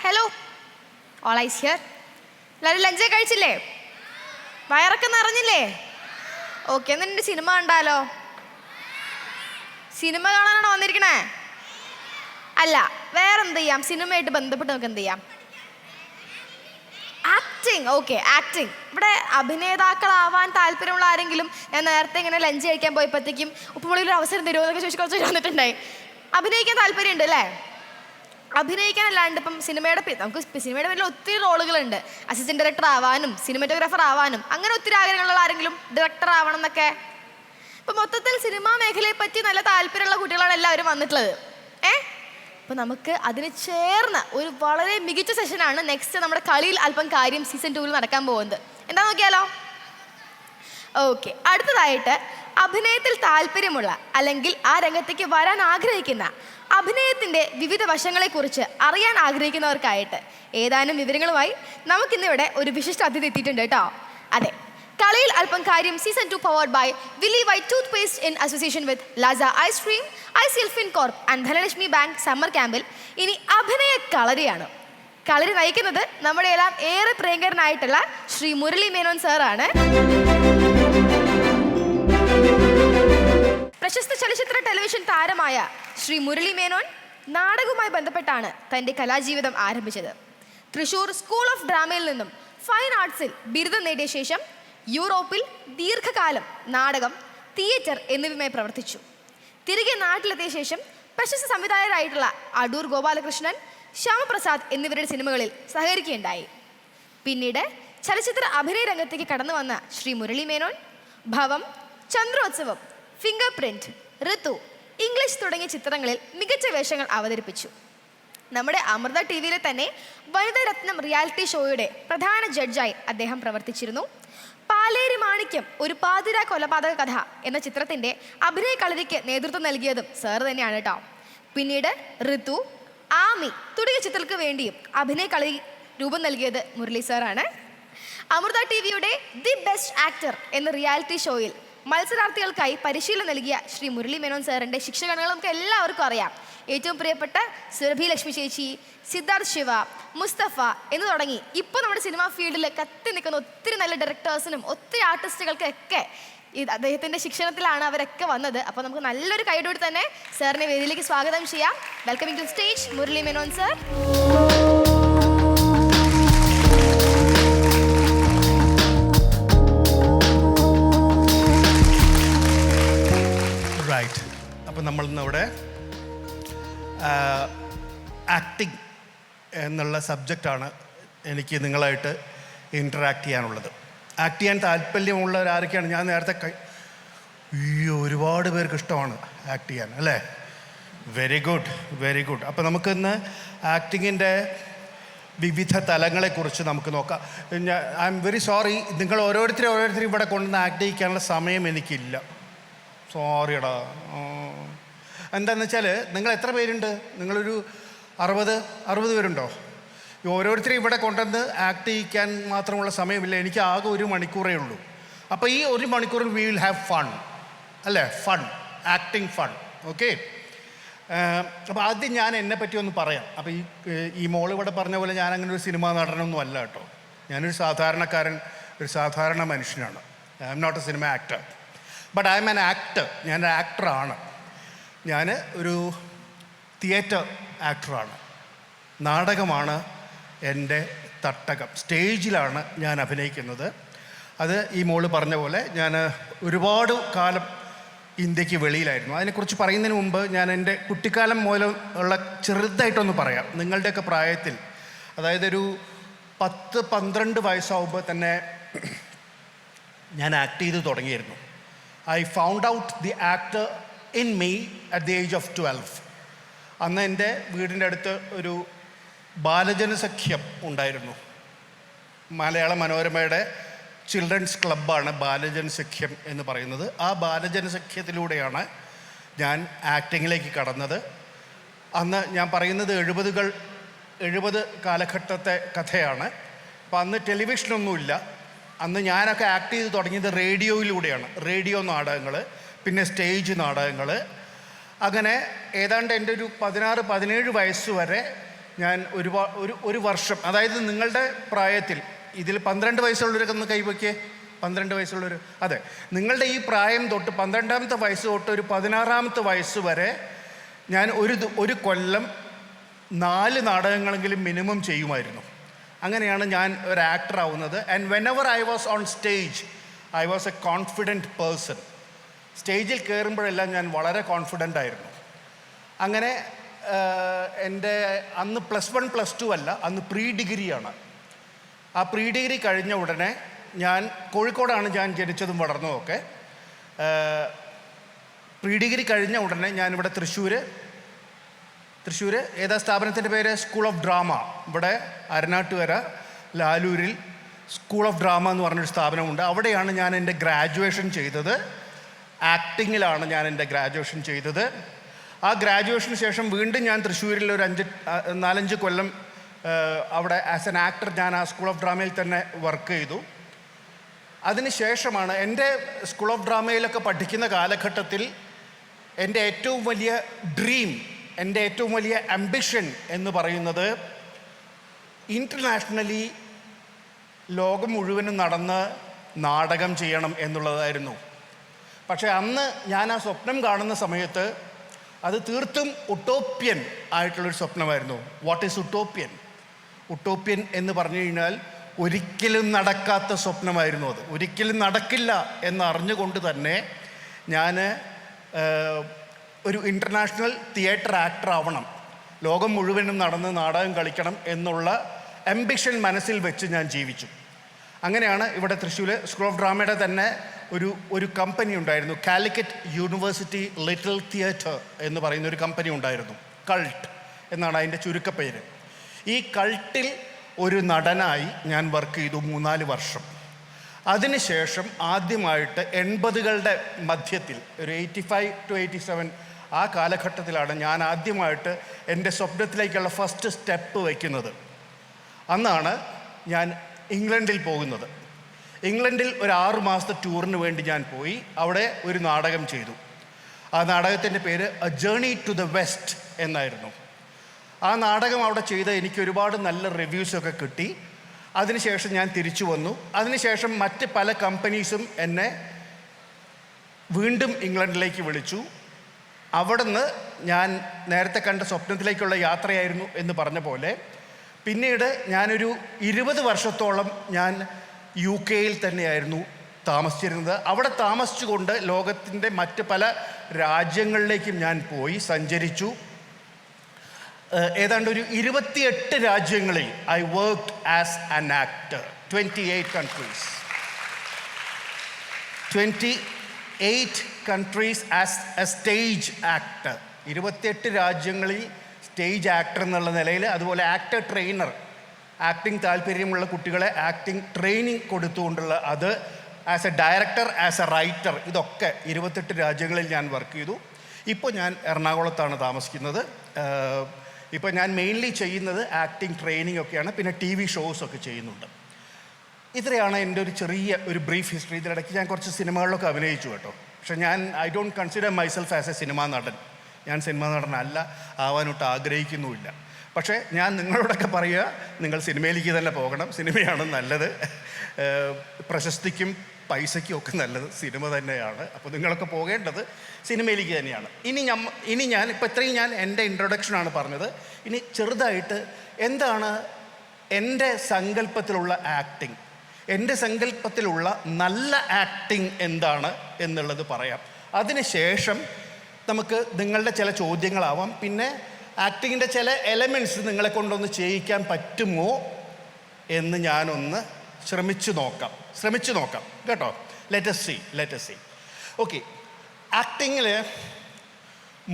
Hello all ice here. എല്ലാവരും lunch കഴിച്ചില്ലേ? വയറൊക്കെ നിറഞ്ഞില്ലേ? ഓക്കെ, എന്നിട്ട് സിനിമ കണ്ടാലോ? സിനിമ കാണാനാണോ വന്നിരിക്കണേ? അല്ല, വേറെന്ത് ചെയ്യാം? സിനിമയായിട്ട് ബന്ധപ്പെട്ട് നമുക്ക് എന്ത് ചെയ്യാം? ആക്ടിങ്. Okay, acting. ഇവിടെ അഭിനേതാക്കളാവാൻ താല്പര്യമുള്ള ആരെങ്കിലും? ഞാൻ നേരത്തെ ഇങ്ങനെ ലഞ്ച് കഴിക്കാൻ പോയപ്പോഴത്തേക്കും ഉപ്പുമുളകിൽ ഒരു അവസരം തരുമോ എന്നൊക്കെ ചോദിച്ച് കുറച്ച് വന്നിട്ടുണ്ടായി. അഭിനയിക്കാൻ താല്പര്യമുണ്ട് അല്ലേ? അഭിനയിക്കാനല്ലാണ്ട് ഇപ്പം നമുക്ക് സിനിമയുടെ പേരിൽ ഒത്തിരി റോളുകളുണ്ട്. അസിസ്റ്റന്റ് ഡയറക്ടർ ആവാനും സിനിമാറ്റോഗ്രാഫർ ആവാനും അങ്ങനെ ഒത്തിരി ആഗ്രഹങ്ങളുള്ള ആരെങ്കിലും ഡയറക്ടർ ആവണം എന്നൊക്കെ. ഇപ്പം മൊത്തത്തിൽ സിനിമാ മേഖലയെ പറ്റി നല്ല താല്പര്യമുള്ള കുട്ടികളാണ് എല്ലാവരും വന്നിട്ടുള്ളത്. അപ്പം നമുക്ക് അതിന് ചേർന്ന ഒരു വളരെ മികച്ച സെഷനാണ് നെക്സ്റ്റ് നമ്മുടെ കളിയിൽ അല്പം കാര്യം സീസൺ 2 നടക്കാൻ പോകുന്നത്. എന്താ നോക്കിയാലോ? ഓക്കെ, അടുത്തതായിട്ട് അഭിനയത്തിൽ താല്പര്യമുള്ള അല്ലെങ്കിൽ ആ രംഗത്തേക്ക് വരാൻ ആഗ്രഹിക്കുന്ന അഭിനയത്തിൻ്റെ വിവിധ വശങ്ങളെക്കുറിച്ച് അറിയാൻ ആഗ്രഹിക്കുന്നവർക്കായിട്ട് ഏതാനും വിവരങ്ങളുമായി നമുക്കിന്നിവിടെ ഒരു വിശിഷ്ട അതിഥി എത്തിയിട്ടുണ്ട് കേട്ടോ. അതെ, കളിയിൽ അല്പം കാര്യം season 2 powered by Willy white toothpaste in association with Lazza ice cream, ICL FinCorp and Dhanlaxmi bank summer ക്യാമ്പിൽ ഇനി അഭിനയ കളരിയാണ്. കളരി നയിക്കുന്നത് നമ്മുടെ എല്ലാം ഏറെ പ്രിയങ്കരനായിട്ടുള്ള ശ്രീ മുരളി മേനോൻ സാറാണ്. പ്രശസ്ത ചലച്ചിത്ര ടെലിവിഷൻ താരമായ ശ്രീ മുരളി മേനോൻ നാടകവുമായി ബന്ധപ്പെട്ടാണ് തൻ്റെ കലാജീവിതം ആരംഭിച്ചത്. തൃശൂർ സ്കൂൾ ഓഫ് ഡ്രാമയിൽ നിന്നും ഫൈൻ ആർട്സിൽ ബിരുദം നേടിയ ശേഷം യൂറോപ്പിൽ ദീർഘകാലം നാടകം, തിയേറ്റർ എന്നിവയുമായി പ്രവർത്തിച്ചു. തിരികെ നാട്ടിലെത്തിയ ശേഷം പ്രശസ്ത സംവിധായകരായിട്ടുള്ള അടൂർ ഗോപാലകൃഷ്ണൻ, ശ്യാമപ്രസാദ് എന്നിവരുടെ സിനിമകളിൽ സഹകരിക്കുകയുണ്ടായി. പിന്നീട് ചലച്ചിത്ര അഭിനയ രംഗത്തേക്ക് കടന്നു വന്ന ശ്രീ മുരളി മേനോൻ ഭവം, ചന്ദ്രോത്സവം, ഫിംഗർ പ്രിന്റ്, ഋതു, ഇംഗ്ലീഷ് തുടങ്ങിയ ചിത്രങ്ങളിൽ മികച്ച വേഷങ്ങൾ അവതരിപ്പിച്ചു. നമ്മുടെ അമൃത TVയിലെ തന്നെ വനിതാ രത്നം റിയാലിറ്റി ഷോയുടെ പ്രധാന ജഡ്ജായി അദ്ദേഹം പ്രവർത്തിച്ചിരുന്നു. പാലേരി മാണിക്യം ഒരു പാതിര കൊലപാതക കഥ എന്ന ചിത്രത്തിൻ്റെ അഭിനയ കളരിക്ക് നേതൃത്വം നൽകിയതും സാർ തന്നെയാണ് കേട്ടോ. പിന്നീട് ഋതു, ആമി തുടങ്ങിയ ചിത്രങ്ങൾക്ക് വേണ്ടിയും അഭിനയ കളരി രൂപം നൽകിയത് മുരളി സാറാണ്. അമൃത TVയുടെ ദി ബെസ്റ്റ് ആക്ടർ എന്ന റിയാലിറ്റി ഷോയിൽ മത്സരാർത്ഥികൾക്കായി പരിശീലനം നൽകിയ ശ്രീ മുരളി മേനോൻ സാറിൻ്റെ ശിക്ഷകങ്ങൾ നമുക്ക് എല്ലാവർക്കും അറിയാം. ഏറ്റവും പ്രിയപ്പെട്ട സുരഭി ലക്ഷ്മി ചേച്ചി, സിദ്ധാർത്ഥ് ശിവ, മുസ്തഫ എന്ന് തുടങ്ങി ഇപ്പോൾ നമ്മുടെ സിനിമാ ഫീൽഡിൽ കത്തി നിൽക്കുന്ന ഒത്തിരി നല്ല ഡയറക്ടേഴ്സിനും ഒത്തിരി ആർട്ടിസ്റ്റുകൾക്കൊക്കെ അദ്ദേഹത്തിൻ്റെ ശിക്ഷണത്തിലാണ് അവരൊക്കെ വന്നത്. അപ്പോൾ നമുക്ക് നല്ലൊരു കൈയോടെ തന്നെ സാറിനെ വേദിയിലേക്ക് സ്വാഗതം ചെയ്യാം. Welcoming to stage Murali Menon sir. Right, അപ്പം നമ്മളിന്നിവിടെ ആക്ടിങ് എന്നുള്ള സബ്ജക്റ്റാണ് എനിക്ക് നിങ്ങളായിട്ട് ഇൻറ്ററാക്ട് ചെയ്യാനുള്ളത്. ആക്ട് ചെയ്യാൻ താല്പര്യമുള്ളവരാരൊക്കെയാണ്? ഞാൻ നേരത്തെ ഒരുപാട് പേർക്ക് ഇഷ്ടമാണ് ആക്ട് ചെയ്യാൻ, അല്ലേ? Very good, very good. അപ്പോൾ നമുക്കിന്ന് ആക്ടിങ്ങിൻ്റെ വിവിധ തലങ്ങളെക്കുറിച്ച് നമുക്ക് നോക്കാം. ഐ എം വെരി സോറി, നിങ്ങൾ ഓരോരുത്തരും ഇവിടെ കൊണ്ടുവന്ന് ആക്ട് ചെയ്യിക്കാനുള്ള സമയം എനിക്കില്ല. സോറിയടാ. എന്താണെന്ന് വെച്ചാൽ നിങ്ങൾ എത്ര പേരുണ്ട്? നിങ്ങളൊരു 60 പേരുണ്ടോ? ഓരോരുത്തരും ഇവിടെ കൊണ്ടുവന്ന് ആക്ട് ചെയ്യിക്കാൻ മാത്രമുള്ള സമയമില്ല. എനിക്ക് ആകെ 1 മണിക്കൂറേ ഉള്ളൂ. അപ്പോൾ ഈ 1 മണിക്കൂറിൽ വി വിൽ ഹാവ് ഫൺ, അല്ലേ? Fun, acting fun. ഓക്കെ. അപ്പോൾ ആദ്യം ഞാൻ എന്നെപ്പറ്റി ഒന്ന് പറയാം. അപ്പോൾ ഈ മോൾ ഇവിടെ പറഞ്ഞ പോലെ ഞാൻ അങ്ങനെ ഒരു സിനിമാ നടനൊന്നും അല്ല കേട്ടോ. ഞാനൊരു സാധാരണക്കാരൻ, ഒരു സാധാരണ മനുഷ്യനാണ്. I am not a cinema actor, but I am an actor. ഞാനൊരു ആക്ടറാണ്. ഞാൻ ഒരു തിയേറ്റർ ആക്ടറാണ്. നാടകമാണ് എൻ്റെ തട്ടകം. സ്റ്റേജിലാണ് ഞാൻ അഭിനയിക്കുന്നത്. അത് ഈ മോള് പറഞ്ഞ പോലെ ഞാൻ ഒരുപാട് കാലം ഇന്ത്യക്ക് വെളിയിലായിരുന്നു. അതിനെക്കുറിച്ച് പറയുന്നതിന് മുമ്പ് ഞാൻ എൻ്റെ കുട്ടിക്കാലം മൂലം ഉള്ള ചെറുതായിട്ടൊന്ന് പറയാം. നിങ്ങളുടെയൊക്കെ പ്രായത്തിൽ, അതായത് ഒരു 10-12 വയസ്സാവുമ്പോൾ തന്നെ ഞാൻ ആക്ട് ചെയ്ത് തുടങ്ങിയിരുന്നു. I found out the actor in me at the age of 12. അന്ന് എൻ്റെ വീടിൻ്റെ അടുത്ത് ഒരു ബാലജനസഖ്യം ഉണ്ടായിരുന്നു. മലയാള മനോരമയുടെ ചിൽഡ്രൻസ് ക്ലബ്ബാണ് ബാലജനസഖ്യം എന്ന് പറയുന്നത്. ആ ബാലജനസഖ്യത്തിലൂടെയാണ് ഞാൻ ആക്ടിങ്ങിലേക്ക് കടന്നത്. അന്ന് ഞാൻ പറയുന്നത് 70 കാലഘട്ടത്തെ കഥയാണ്. അപ്പോൾ അന്ന് ടെലിവിഷനൊന്നുമില്ല. അന്ന് ഞാനൊക്കെ ആക്ട് ചെയ്ത് തുടങ്ങിയത് റേഡിയോയിലൂടെയാണ്. റേഡിയോ നാടകങ്ങൾ, പിന്നെ സ്റ്റേജ് നാടകങ്ങൾ. അങ്ങനെ ഏതാണ്ട് എൻ്റെ ഒരു 16-17 വയസ്സ് വരെ ഞാൻ ഒരു വർഷം, അതായത് നിങ്ങളുടെ പ്രായത്തിൽ ഇതിൽ 12 വയസ്സുള്ളവരൊക്കെ ഒന്ന് കൈവയ്ക്കേ. 12 വയസ്സുള്ളവർ, അതെ, നിങ്ങളുടെ ഈ പ്രായം തൊട്ട് 12ാമത്തെ വയസ്സ് തൊട്ട് ഒരു 16ാമത്തെ വയസ്സ് വരെ ഞാൻ ഒരു കൊല്ലം 4 നാടകങ്ങളെങ്കിലും മിനിമം ചെയ്യുമായിരുന്നു. അങ്ങനെയാണ് ഞാൻ ഒരു ആക്ടർ ആവുന്നത്. And whenever I was on stage I was A confident person. സ്റ്റേജിൽ കയറുമ്പോഴെല്ലാം ഞാൻ വളരെ കോൺഫിഡൻ്റ് ആയിരുന്നു. അങ്ങനെ എൻ്റെ അന്ന് +1 +2 അല്ല, അന്ന് പ്രീ ഡിഗ്രിയാണ്. ആ പ്രീ ഡിഗ്രി കഴിഞ്ഞ ഉടനെ ഞാൻ കോഴിക്കോടാണ് ഞാൻ ജനിച്ചതും വളർന്നതുമൊക്കെ. പ്രീ ഡിഗ്രി കഴിഞ്ഞ ഉടനെ ഞാനിവിടെ തൃശ്ശൂർ ഏതാ സ്ഥാപനത്തിൻ്റെ പേര്? School of drama. ഇവിടെ അരനാട്ടുകര ലാലൂരിൽ സ്കൂൾ ഓഫ് ഡ്രാമ എന്ന് പറഞ്ഞൊരു സ്ഥാപനമുണ്ട്. അവിടെയാണ് ഞാൻ എൻ്റെ ഗ്രാജുവേഷൻ ചെയ്തത്. ആക്ടിങ്ങിലാണ് ഞാൻ എൻ്റെ ഗ്രാജുവേഷൻ ചെയ്തത്. ആ ഗ്രാജുവേഷന് ശേഷം വീണ്ടും ഞാൻ തൃശ്ശൂരിൽ ഒരു 4-5 കൊല്ലം അവിടെ ആസ് എൻ ആക്ടർ ഞാൻ ആ സ്കൂൾ ഓഫ് ഡ്രാമയിൽ തന്നെ വർക്ക് ചെയ്തു. അതിനുശേഷമാണ് എൻ്റെ സ്കൂൾ ഓഫ് ഡ്രാമയിലൊക്കെ പഠിക്കുന്ന കാലഘട്ടത്തിൽ എൻ്റെ ഏറ്റവും വലിയ ഡ്രീം, എൻ്റെ ഏറ്റവും വലിയ ആംബിഷൻ എന്ന് പറയുന്നത് ഇൻ്റർനാഷണലി ലോകം മുഴുവനും നടന്ന് നാടകം ചെയ്യണം എന്നുള്ളതായിരുന്നു. പക്ഷേ അന്ന് ഞാൻ ആ സ്വപ്നം കാണുന്ന സമയത്ത് അത് തീർത്തും ഉട്ടോപ്യൻ ആയിട്ടുള്ളൊരു സ്വപ്നമായിരുന്നു. What is utopian? ഉട്ടോപ്യൻ എന്ന് പറഞ്ഞു കഴിഞ്ഞാൽ ഒരിക്കലും നടക്കാത്ത സ്വപ്നമായിരുന്നു. അത് ഒരിക്കലും നടക്കില്ല എന്നറിഞ്ഞുകൊണ്ട് തന്നെ ഞാൻ ഒരു ഇൻ്റർനാഷണൽ തിയേറ്റർ ആക്ടർ ആവണം, ലോകം മുഴുവനും നടന്ന് നാടകം കളിക്കണം എന്നുള്ള ആംബിഷൻ മനസ്സിൽ വെച്ച് ഞാൻ ജീവിച്ചു. അങ്ങനെയാണ് ഇവിടെ തൃശ്ശൂർ സ്കൂൾ ഓഫ് ഡ്രാമയുടെ തന്നെ ഒരു കമ്പനി ഉണ്ടായിരുന്നു. കാലിക്കറ്റ് യൂണിവേഴ്സിറ്റി ലിറ്റിൽ തിയേറ്റർ എന്ന് പറയുന്ന ഒരു കമ്പനി ഉണ്ടായിരുന്നു. കൾട്ട് എന്നാണ് അതിൻ്റെ ചുരുക്കപ്പേര്. ഈ കൾട്ടിൽ ഒരു നടനായി ഞാൻ വർക്ക് ചെയ്തു 3-4 വർഷം. അതിനുശേഷം ആദ്യമായിട്ട് 80കളുടെ മധ്യത്തിൽ ഒരു 85 to 87 ആ കാലഘട്ടത്തിലാണ് ഞാൻ ആദ്യമായിട്ട് എൻ്റെ സ്വപ്നത്തിലേക്കുള്ള ഫസ്റ്റ് സ്റ്റെപ്പ് വയ്ക്കുന്നത്. അന്നാണ് ഞാൻ ഇംഗ്ലണ്ടിൽ പോകുന്നത്. ഇംഗ്ലണ്ടിൽ ഒരു 6 മാസത്തെ ടൂറിന് വേണ്ടി ഞാൻ പോയി. അവിടെ ഒരു നാടകം ചെയ്തു. ആ നാടകത്തിൻ്റെ പേര് a journey to the west എന്നായിരുന്നു. ആ നാടകം അവിടെ ചെയ്ത് എനിക്ക് ഒരുപാട് നല്ല റിവ്യൂസൊക്കെ കിട്ടി. അതിനുശേഷം ഞാൻ തിരിച്ചു വന്നു. അതിനുശേഷം മറ്റ് പല കമ്പനീസും എന്നെ വീണ്ടും ഇംഗ്ലണ്ടിലേക്ക് വിളിച്ചു. അവിടുന്ന് ഞാൻ നേരത്തെ കണ്ട സ്വപ്നത്തിലേക്കുള്ള യാത്രയായിരുന്നു എന്ന് പറഞ്ഞ പോലെ പിന്നീട് ഞാനൊരു 20 വർഷത്തോളം ഞാൻ UK തന്നെയായിരുന്നു താമസിച്ചിരുന്നത്. അവിടെ താമസിച്ചുകൊണ്ട് ലോകത്തിൻ്റെ മറ്റ് പല രാജ്യങ്ങളിലേക്കും ഞാൻ പോയി സഞ്ചരിച്ചു. ഏതാണ്ട് ഒരു 28 രാജ്യങ്ങളിൽ I worked as an actor. 28 countries 28 countries as A stage actor. 28 രാജ്യങ്ങളിൽ സ്റ്റേജ് ആക്ടർ എന്നുള്ള നിലയിൽ, അതുപോലെ ആക്ടർ ട്രെയിനർ, ആക്ടിങ് താല്പര്യമുള്ള കുട്ടികളെ ആക്ടിങ് ട്രെയിനിങ് കൊടുത്തുകൊണ്ടുള്ള അത്, as A director, as A writer, ഇതൊക്കെ 28 രാജ്യങ്ങളിൽ ഞാൻ വർക്ക് ചെയ്തു. ഇപ്പോൾ ഞാൻ എറണാകുളത്താണ് താമസിക്കുന്നത്. ഇപ്പോൾ ഞാൻ മെയിൻലി ചെയ്യുന്നത് ആക്ടിങ് ട്രെയിനിങ് ഒക്കെയാണ്, പിന്നെ TV ഷോസൊക്കെ ചെയ്യുന്നുണ്ട്. ഇത്രയാണ് എൻ്റെ ഒരു ചെറിയ ഒരു ബ്രീഫ് ഹിസ്റ്ററി. ഇതിനിടയ്ക്ക് ഞാൻ കുറച്ച് സിനിമകളിലൊക്കെ അഭിനയിച്ചു കേട്ടോ. പക്ഷേ I don't consider myself as A cinema നടൻ. ഞാൻ സിനിമാ നടനല്ല, ആവാനൊട്ട് ആഗ്രഹിക്കുന്നുമില്ല. പക്ഷേ ഞാൻ നിങ്ങളോടൊക്കെ പറയുക, നിങ്ങൾ സിനിമയിലേക്ക് തന്നെ പോകണം. സിനിമയാണ് നല്ലത്. പ്രശസ്തിക്കും പൈസയ്ക്കും ഒക്കെ നല്ലത് സിനിമ തന്നെയാണ്. അപ്പോൾ നിങ്ങളൊക്കെ പോകേണ്ടത് സിനിമയിലേക്ക് തന്നെയാണ്. ഇനി ഞാൻ ഇപ്പോൾ ഇത്രയും ഞാൻ എൻ്റെ ഇൻട്രൊഡക്ഷനാണ് പറഞ്ഞത്. ഇനി ചെറുതായിട്ട് എന്താണ് എൻ്റെ സങ്കല്പത്തിലുള്ള ആക്ടിങ്, എൻ്റെ സങ്കല്പത്തിലുള്ള നല്ല ആക്ടിങ് എന്താണ് എന്നുള്ളത് പറയാം. അതിനുശേഷം നമുക്ക് നിങ്ങളുടെ ചില ചോദ്യങ്ങളാവാം. പിന്നെ ആക്ടിങ്ങിൻ്റെ ചില എലമെൻറ്റ്സ് നിങ്ങളെ കൊണ്ടൊന്ന് ചെയ്യിക്കാൻ പറ്റുമോ എന്ന് ഞാനൊന്ന് ശ്രമിച്ചു നോക്കാം കേട്ടോ. Let us see. ഓക്കെ, ആക്ടിങ്ങിൽ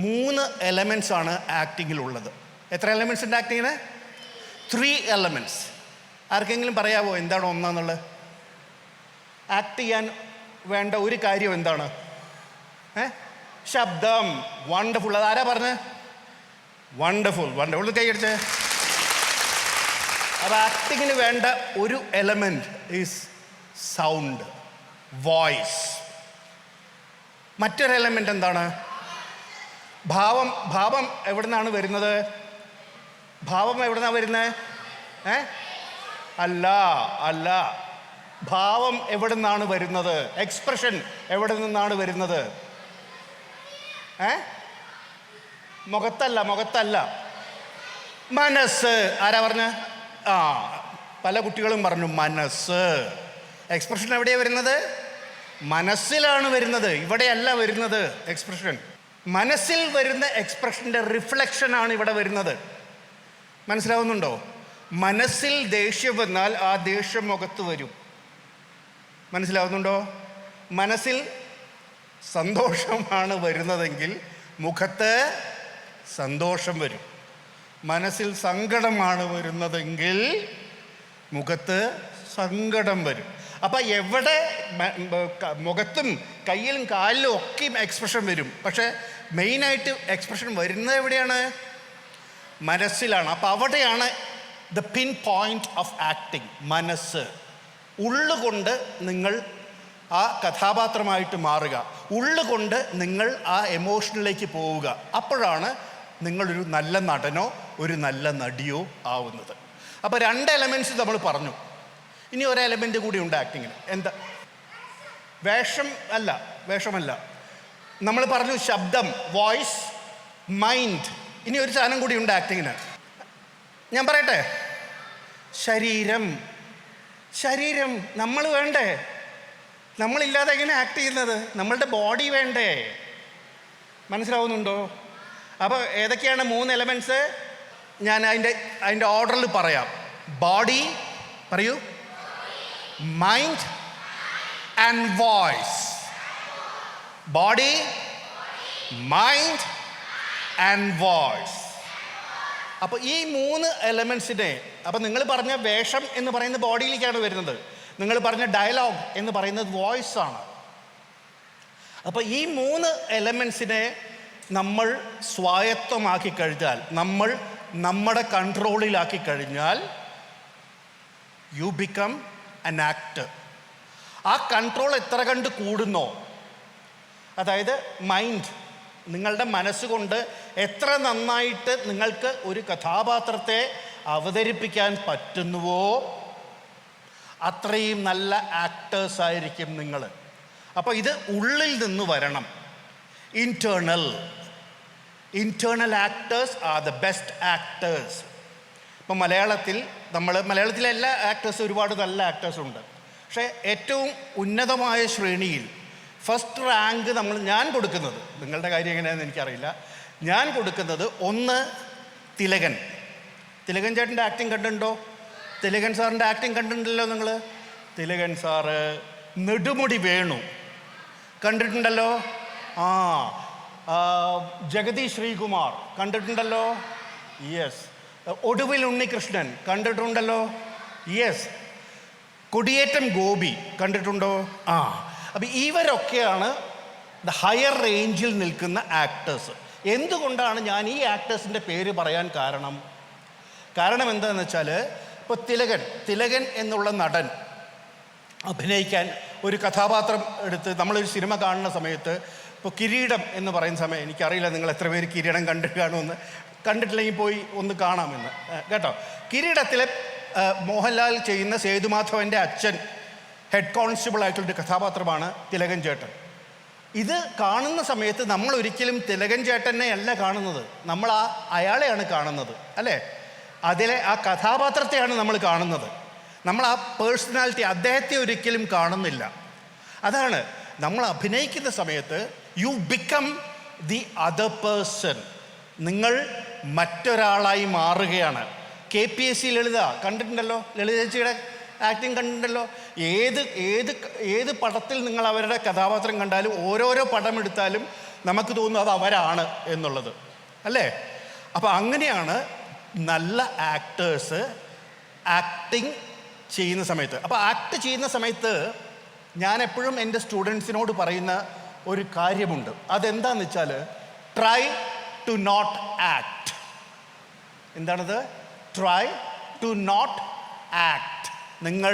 3 എലമെൻറ്റ്സ് ആണ് ആക്ടിങ്ങിലുള്ളത്. എത്ര എലമെൻറ്റ്സ് ഉണ്ട് ആക്ടിങ്ങിന്? 3 എലമെൻറ്റ്സ്. ആർക്കെങ്കിലും പറയാമോ എന്താണ് ഒന്നാന്നുള്ളത്? ആക്ട് ചെയ്യാൻ വേണ്ട ഒരു കാര്യം എന്താണ്? ശബ്ദം. വണ്ടർഫുൾ. അതാരാ പറഞ്ഞത്? വണ്ടർഫുൾ കൈയടിച്ച്. അപ്പോൾ ആക്ടിങ്ങിന് വേണ്ട ഒരു എലമെൻറ്റ് ഈസ് സൗണ്ട്, വോയിസ്. മറ്റൊരു എലമെൻ്റ് എന്താണ്? ഭാവം എവിടെ നിന്നാണ് വരുന്നത്? ഭാവം എവിടുന്നാ വരുന്നത്? അല്ല അല്ല, ഭാവം എവിടെ നിന്നാണ് വരുന്നത്? എക്സ്പ്രഷൻ എവിടെ നിന്നാണ് വരുന്നത്? മുഖത്തല്ല, മുഖത്തല്ല, മനസ്സ്. ആരാ പറഞ്ഞ? പല കുട്ടികളും പറഞ്ഞു മനസ്സ്. എക്സ്പ്രഷൻ എവിടെയാണ് വരുന്നത്? മനസ്സിലാണ് വരുന്നത്, ഇവിടെയല്ല വരുന്നത് എക്സ്പ്രഷൻ. മനസ്സിൽ വരുന്ന എക്സ്പ്രഷൻ്റെ റിഫ്ലക്ഷനാണ് ഇവിടെ വരുന്നത്. മനസ്സിലാവുന്നുണ്ടോ? മനസ്സിൽ ദേഷ്യം വന്നാൽ ആ ദേഷ്യം മുഖത്ത് വരും. മനസ്സിലാവുന്നുണ്ടോ? മനസ്സിൽ സന്തോഷമാണ് വരുന്നതെങ്കിൽ മുഖത്ത് സന്തോഷം വരും. മനസ്സിൽ സങ്കടമാണ് വരുന്നതെങ്കിൽ മുഖത്ത് സങ്കടം വരും. അപ്പം എവിടെ മുഖത്തും കയ്യിലും കാലിലും ഒക്കെയും എക്സ്പ്രഷൻ വരും. പക്ഷേ മെയിനായിട്ട് എക്സ്പ്രഷൻ വരുന്നത് എവിടെയാണ്? മനസ്സിലാണ്. അപ്പം അവിടെയാണ് the pin point of acting. മനസ്സ്. ഉള്ളുകൊണ്ട് നിങ്ങൾ ആ കഥാപാത്രമായിട്ട് മാറുക, ഉള്ളുകൊണ്ട് നിങ്ങൾ ആ എമോഷനിലേക്ക് പോവുക. അപ്പോഴാണ് നിങ്ങളൊരു നല്ല നടനോ ഒരു നല്ല നടിയോ ആവുന്നത്. അപ്പോൾ 2 എലമെൻറ്റ്സ് നമ്മൾ പറഞ്ഞു. ഇനി ഒരു എലമെൻ്റ് കൂടി ഉണ്ട് ആക്ടിങ്ങിന്. എന്താ? വേഷമല്ല. നമ്മൾ പറഞ്ഞു ശബ്ദം, വോയിസ്, മൈൻഡ്. ഇനി ഒരു സാധനം കൂടി ഉണ്ട് ആക്ടിങ്ങിന്. ഞാൻ പറയട്ടെ, ശരീരം നമ്മൾ വേണ്ടേ? നമ്മളില്ലാതെ എങ്ങനെ ആക്ട് ചെയ്യുന്നത്? നമ്മളുടെ ബോഡി വേണ്ടേ? മനസ്സിലാവുന്നുണ്ടോ? അപ്പോൾ ഏതൊക്കെയാണ് 3 എലമെൻറ്റ്സ്? ഞാൻ അതിൻ്റെ ഓർഡറിൽ പറയാം. ബോഡി, പറയൂ, mind and voice. Body, mind and voice. അപ്പോൾ ഈ 3 എലമെൻറ്റ്സിനെ, അപ്പോൾ നിങ്ങൾ പറഞ്ഞ വേഷം എന്ന് പറയുന്നത് ബോഡിയിലേക്കാണ് വരുന്നത്. നിങ്ങൾ പറഞ്ഞ ഡയലോഗ് എന്ന് പറയുന്നത് വോയിസ് ആണ്. അപ്പോൾ ഈ 3 എലമെൻറ്റ്സിനെ നമ്മൾ സ്വായത്തമാക്കി കഴിഞ്ഞാൽ, നമ്മൾ നമ്മുടെ കൺട്രോളിലാക്കി കഴിഞ്ഞാൽ, യു ബിക്കം ആൻ ആക്ടർ. ആ കൺട്രോൾ എത്ര കണ്ട് കൂടുന്നോ, അതായത് മൈൻഡ്, നിങ്ങളുടെ മനസ്സുകൊണ്ട് എത്ര നന്നായിട്ട് നിങ്ങൾക്ക് ഒരു കഥാപാത്രത്തെ അവതരിപ്പിക്കാൻ പറ്റുന്നുവോ അത്രയും നല്ല ആക്ടേഴ്സായിരിക്കും നിങ്ങൾ. അപ്പോൾ ഇത് ഉള്ളിൽ നിന്ന് വരണം. Internal actors are the best actors. ഇപ്പം മലയാളത്തിലെ എല്ലാ ആക്ടേഴ്സും, ഒരുപാട് നല്ല ആക്ടേഴ്സുണ്ട്. പക്ഷേ ഏറ്റവും ഉന്നതമായ ശ്രേണിയിൽ ഫസ്റ്റ് റാങ്ക് ഞാൻ കൊടുക്കുന്നത്, നിങ്ങളുടെ കാര്യം എങ്ങനെയാണെന്ന് എനിക്കറിയില്ല, ഞാൻ കൊടുക്കുന്നത് 1 തിലകൻ ചേട്ടൻ്റെ ആക്ടിങ് കണ്ടിട്ടുണ്ടോ? തിലകൻ സാറിൻ്റെ ആക്ടിങ് കണ്ടിട്ടുണ്ടല്ലോ നിങ്ങൾ. തിലകൻ സാറ്. നെടുമുടി വേണു കണ്ടിട്ടുണ്ടല്ലോ. ജഗതി ശ്രീകുമാർ കണ്ടിട്ടുണ്ടല്ലോ. യെസ്. ഒടുവിൽ ഉണ്ണികൃഷ്ണൻ കണ്ടിട്ടുണ്ടല്ലോ. യെസ്. കൊടിയേറ്റം ഗോപി കണ്ടിട്ടുണ്ടോ? അപ്പം ഇവരൊക്കെയാണ് ദ ഹയർ റേഞ്ചിൽ നിൽക്കുന്ന ആക്ടേഴ്സ്. എന്തുകൊണ്ടാണ് ഞാൻ ഈ ആക്ടേഴ്സിൻ്റെ പേര് പറയാൻ കാരണം എന്താണെന്ന് വെച്ചാൽ, ഇപ്പോൾ തിലകൻ എന്നുള്ള നടൻ അഭിനയിക്കാൻ ഒരു കഥാപാത്രം എടുത്ത് നമ്മളൊരു സിനിമ കാണുന്ന സമയത്ത്, ഇപ്പോൾ കിരീടം എന്ന് പറയുന്ന സമയം, എനിക്കറിയില്ല നിങ്ങൾ എത്ര പേര് കിരീടം കാണുമെന്ന്. കണ്ടിട്ടില്ലെങ്കിൽ പോയി ഒന്ന് കാണാമെന്ന് കേട്ടോ. കിരീടത്തിലെ മോഹൻലാൽ ചെയ്യുന്ന സേതുമാധവൻ്റെ അച്ഛൻ ഹെഡ് കോൺസ്റ്റബിൾ ആയിട്ടുള്ളൊരു കഥാപാത്രമാണ് തിലകൻ ചേട്ടൻ. ഇത് കാണുന്ന സമയത്ത് നമ്മൾ ഒരിക്കലും തിലകൻ ചേട്ടനെ അല്ല കാണുന്നത്, നമ്മൾ അയാളെയാണ് കാണുന്നത്, അല്ലേ? അതിലെ ആ കഥാപാത്രത്തെയാണ് നമ്മൾ കാണുന്നത്. നമ്മൾ ആ പേഴ്സണാലിറ്റി, അദ്ദേഹത്തെ ഒരിക്കലും കാണുന്നില്ല. അതാണ് നമ്മൾ അഭിനയിക്കുന്ന സമയത്ത് you become the other person. നിങ്ങൾ മറ്റൊരാളായി മാറുകയാണ്. KPSC ലളിത കണ്ടിട്ടുണ്ടല്ലോ, ലളിത ചേച്ചിയുടെ ആക്ടിങ് കണ്ടിട്ടുണ്ടല്ലോ. ഏത് പടത്തിൽ നിങ്ങൾ അവരുടെ കഥാപാത്രം കണ്ടാലും, ഓരോരോ പടം എടുത്താലും നമുക്ക് തോന്നുന്നു അത് അവരാണ് എന്നുള്ളത്, അല്ലേ? അപ്പോൾ അങ്ങനെയാണ് നല്ല ആക്ടേഴ്സ് ആക്ടിങ് ചെയ്യുന്ന സമയത്ത്. അപ്പോൾ ആക്ട് ചെയ്യുന്ന സമയത്ത് ഞാൻ എപ്പോഴും എൻ്റെ സ്റ്റുഡൻസിനോട് പറയുന്ന ഒരു കാര്യമുണ്ട്. അതെന്താണെന്ന് വെച്ചാൽ, ട്രൈ ടു നോട്ട് ആക്ട്. എന്താണത്? Try to not act. നിങ്ങൾ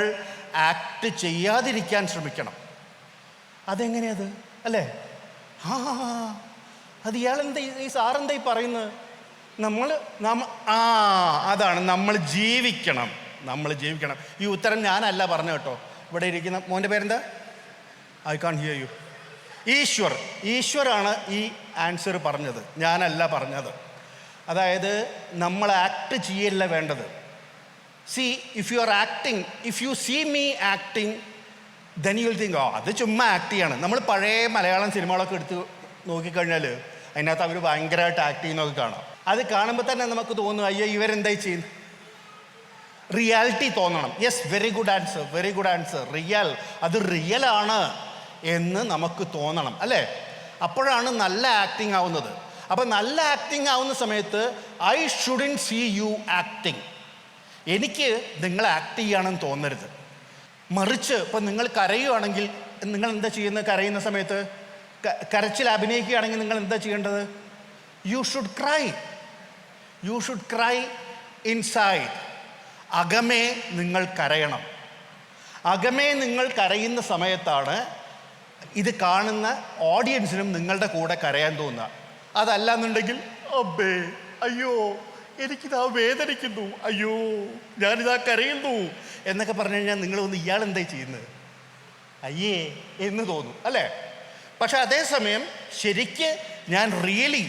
ആക്ട് ചെയ്യാതിരിക്കാൻ ശ്രമിക്കണം. അതെങ്ങനെയത്, അല്ലേ? അത് ഇയാളെന്താ, ഈ സാറെന്തായി പറയുന്നത്? നമ്മൾ അതാണ് നമ്മൾ ജീവിക്കണം. ഈ ഉത്തരം ഞാനല്ല പറഞ്ഞു കേട്ടോ. ഇവിടെ ഇരിക്കുന്ന മോൻ്റെ പേരെന്താ? I can hear you. ഈശ്വറാണ് ഈ ആൻസർ പറഞ്ഞത്, ഞാനല്ല പറഞ്ഞത്. അതായത് നമ്മൾ ആക്ട് ചെയ്യല്ല വേണ്ടത്. If you see me acting, then you will think അത് ചുമ്മാ ആക്ട് ചെയ്യാണ്. നമ്മൾ പഴയ മലയാളം സിനിമകളൊക്കെ എടുത്ത് നോക്കിക്കഴിഞ്ഞാൽ അതിനകത്ത് അവർ ഭയങ്കരമായിട്ട് ആക്ട് ചെയ്യുന്നതൊക്കെ കാണാം. അത് കാണുമ്പോൾ തന്നെ നമുക്ക് തോന്നും, അയ്യോ ഇവരെന്തായി ചെയ്യുന്നു. റിയാലിറ്റി തോന്നണം. Yes, very good answer. അത് റിയലാണ് എന്ന് നമുക്ക് തോന്നണം, അല്ലേ? അപ്പോഴാണ് നല്ല ആക്ടിങ് ആവുന്നത്. അപ്പം നല്ല ആക്ടിങ് ആവുന്ന സമയത്ത് I shouldn't see you acting. എനിക്ക് നിങ്ങൾ ആക്ട് ചെയ്യുകയാണെന്ന് തോന്നരുത്. മറിച്ച് ഇപ്പം നിങ്ങൾ കരയുകയാണെങ്കിൽ നിങ്ങൾ എന്താ ചെയ്യുന്നത്? കരയുന്ന സമയത്ത് കരച്ചിൽ അഭിനയിക്കുകയാണെങ്കിൽ നിങ്ങൾ എന്താ ചെയ്യേണ്ടത്? You should cry inside. അകമേ നിങ്ങൾ കരയണം. അകമേ നിങ്ങൾ കരയുന്ന സമയത്താണ് ഇത് കാണുന്ന ഓഡിയൻസിനും നിങ്ങളുടെ കൂടെ കരയാൻ തോന്നുക. അതല്ല എന്നുണ്ടെങ്കിൽ അയ്യോ എനിക്കിതാ വേദനിക്കുന്നു, അയ്യോ ഞാനിതാ കരയുന്നു എന്നൊക്കെ പറഞ്ഞു കഴിഞ്ഞാൽ നിങ്ങളൊന്ന് ഇയാളെന്താ ചെയ്യുന്നത്, അയ്യേ എന്ന് തോന്നും, അല്ലേ? പക്ഷെ അതേസമയം ശരിക്ക് ഞാൻ റിയലി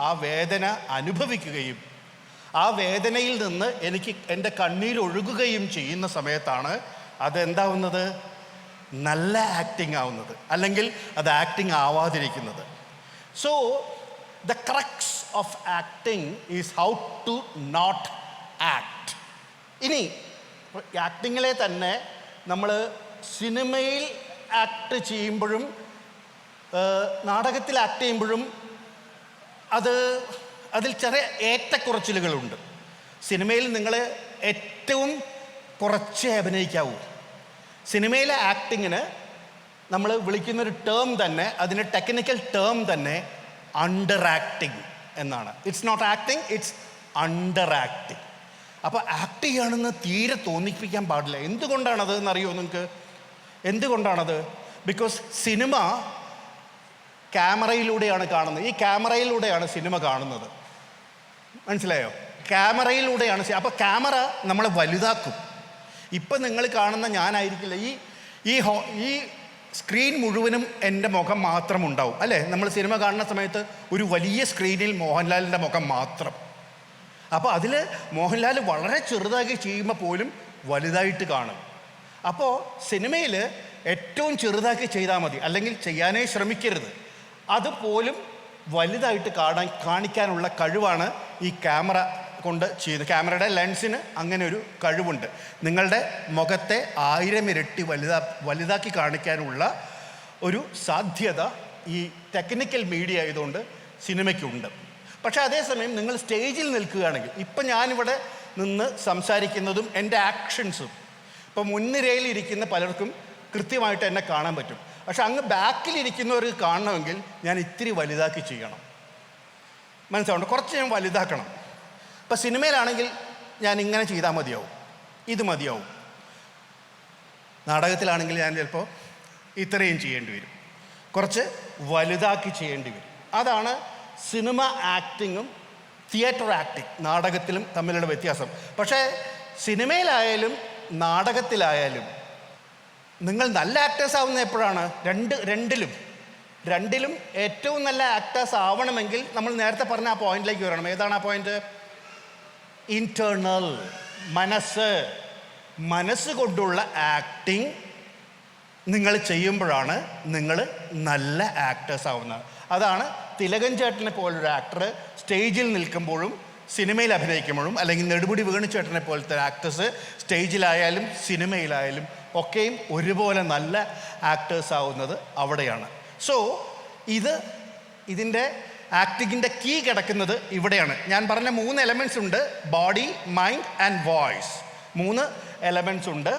ആ വേദന അനുഭവിക്കുകയും ആ വേദനയിൽ നിന്ന് എനിക്ക് എൻ്റെ കണ്ണീരൊഴുകുകയും ചെയ്യുന്ന സമയത്താണ് അതെന്താവുന്നത്? നല്ല ആക്ടിങ് ആവുന്നത്, അല്ലെങ്കിൽ അത് ആക്ടിങ് ആവാതിരിക്കുന്നത്. So the crux of acting is how to not act. ഇനി ആക്ടിങ്ങിലെ തന്നെ നമ്മൾ സിനിമയിൽ ആക്ട് ചെയ്യുമ്പോഴും നാടകത്തിൽ ആക്ട് ചെയ്യുമ്പോഴും അതിൽ ചെറിയ ഏറ്റക്കുറച്ചിലുകളുണ്ട്. സിനിമയിൽ നിങ്ങൾ ഏറ്റവും കുറച്ചേ അഭിനയിക്കാവൂ. സിനിമയിലെ ആക്ടിങ്ങിന് നമ്മൾ വിളിക്കുന്നൊരു ടേം തന്നെ, അതിന് ടെക്നിക്കൽ ടേം തന്നെ അണ്ടർ ആക്ടിങ് എന്നാണ്. It's not acting, it's under acting. അപ്പോൾ ആക്ട് ചെയ്യുകയാണെന്ന് തീരെ തോന്നിപ്പിക്കാൻ പാടില്ല. എന്തുകൊണ്ടാണത് എന്നറിയുമോ നിങ്ങൾക്ക്? എന്തുകൊണ്ടാണത്? ബിക്കോസ് സിനിമ ക്യാമറയിലൂടെയാണ് കാണുന്നത്. ഈ ക്യാമറയിലൂടെയാണ് സിനിമ കാണുന്നത്, മനസ്സിലായോ? ക്യാമറയിലൂടെയാണ്. അപ്പോൾ ക്യാമറ നമ്മളെ വലുതാക്കും. ഇപ്പം നിങ്ങൾ കാണുന്ന ഞാനായിരിക്കില്ല. ഈ സ്ക്രീൻ മുഴുവനും എൻ്റെ മുഖം മാത്രം ഉണ്ടാവും, അല്ലേ? നമ്മൾ സിനിമ കാണുന്ന സമയത്ത് ഒരു വലിയ സ്ക്രീനിൽ മോഹൻലാലിൻ്റെ മുഖം മാത്രം. അപ്പോൾ അതിൽ മോഹൻലാൽ വളരെ ചെറുതാക്കി ചെയ്യുമ്പോൾ പോലും വലുതായിട്ട് കാണും. അപ്പോൾ സിനിമയിൽ ഏറ്റവും ചെറുതാക്കി ചെയ്താൽ മതി, അല്ലെങ്കിൽ ചെയ്യാനേ ശ്രമിക്കരുത്. അതുപോലും വലുതായിട്ട് കാണിക്കാനുള്ള കഴിവാണ് ഈ ക്യാമറ കൊണ്ട് ചെയ്യുന്നത്. ക്യാമറയുടെ ലെൻസിന് അങ്ങനെ ഒരു കഴിവുണ്ട്. നിങ്ങളുടെ മുഖത്തെ 1000 ഇരട്ടി വലുതാക്കി കാണിക്കാനുള്ള ഒരു സാധ്യത ഈ ടെക്നിക്കൽ മീഡിയ ആയതുകൊണ്ട് സിനിമയ്ക്കുണ്ട്. പക്ഷേ അതേസമയം നിങ്ങൾ സ്റ്റേജിൽ നിൽക്കുകയാണെങ്കിൽ, ഇപ്പം ഞാനിവിടെ നിന്ന് സംസാരിക്കുന്നതും എൻ്റെ ആക്ഷൻസും ഇപ്പം മുൻനിരയിൽ ഇരിക്കുന്ന പലർക്കും കൃത്യമായിട്ട് എന്നെ കാണാൻ പറ്റും. പക്ഷെ അങ്ങ് ബാക്കിലിരിക്കുന്നവർക്ക് കാണണമെങ്കിൽ ഞാൻ ഇത്തിരി വലുതാക്കി ചെയ്യണം, മനസ്സിലാവുണ്ട്? കുറച്ച് ഞാൻ വലുതാക്കണം. ഇപ്പം സിനിമയിലാണെങ്കിൽ ഞാൻ ഇങ്ങനെ ചെയ്താൽ മതിയാവും, ഇത് മതിയാവും. നാടകത്തിലാണെങ്കിൽ ഞാൻ ചിലപ്പോൾ ഇത്രയും ചെയ്യേണ്ടി വരും, കുറച്ച് വലുതാക്കി ചെയ്യേണ്ടി വരും. അതാണ് സിനിമ ആക്ടിങ്ങും തിയേറ്റർ ആക്ടിങ്, നാടകത്തിലും തമ്മിലുള്ള വ്യത്യാസം. പക്ഷേ സിനിമയിലായാലും നാടകത്തിലായാലും നിങ്ങൾ നല്ല ആക്ടേഴ്സ് ആവുന്ന എപ്പോഴാണ്? രണ്ടിലും ഏറ്റവും നല്ല ആക്ടേഴ്സ് ആവണമെങ്കിൽ നമ്മൾ നേരത്തെ പറഞ്ഞ ആ പോയിന്റിലേക്ക് വരണം. ഏതാണ് ആ പോയിന്റ്? ഇന്റേണൽ, മനസ്സ് കൊണ്ടുള്ള ആക്ടിങ് നിങ്ങൾ ചെയ്യുമ്പോഴാണ് നിങ്ങൾ നല്ല ആക്ടേഴ്സ് ആവുന്നത്. അതാണ് തിലകൻ ചേട്ടനെ പോലൊരു ആക്ടർ സ്റ്റേജിൽ നിൽക്കുമ്പോഴും സിനിമയിൽ അഭിനയിക്കുമ്പോഴും, അല്ലെങ്കിൽ നെടുമുടി വേണുചേട്ടനെ പോലത്തെ ആക്ടേഴ്സ് സ്റ്റേജിലായാലും സിനിമയിലായാലും ഒക്കെയും ഒരുപോലെ നല്ല ആക്ടേഴ്സ് ആവുന്നത് അവിടെയാണ്. സോ ഇതിൻ്റെ ആക്ടിങ്ങിൻ്റെ കീ കിടക്കുന്നത് ഇവിടെയാണ്. ഞാൻ പറഞ്ഞ 3 എലമെൻറ്റ്സ് ഉണ്ട്: body, mind and voice. 3 elements ഉണ്ട്.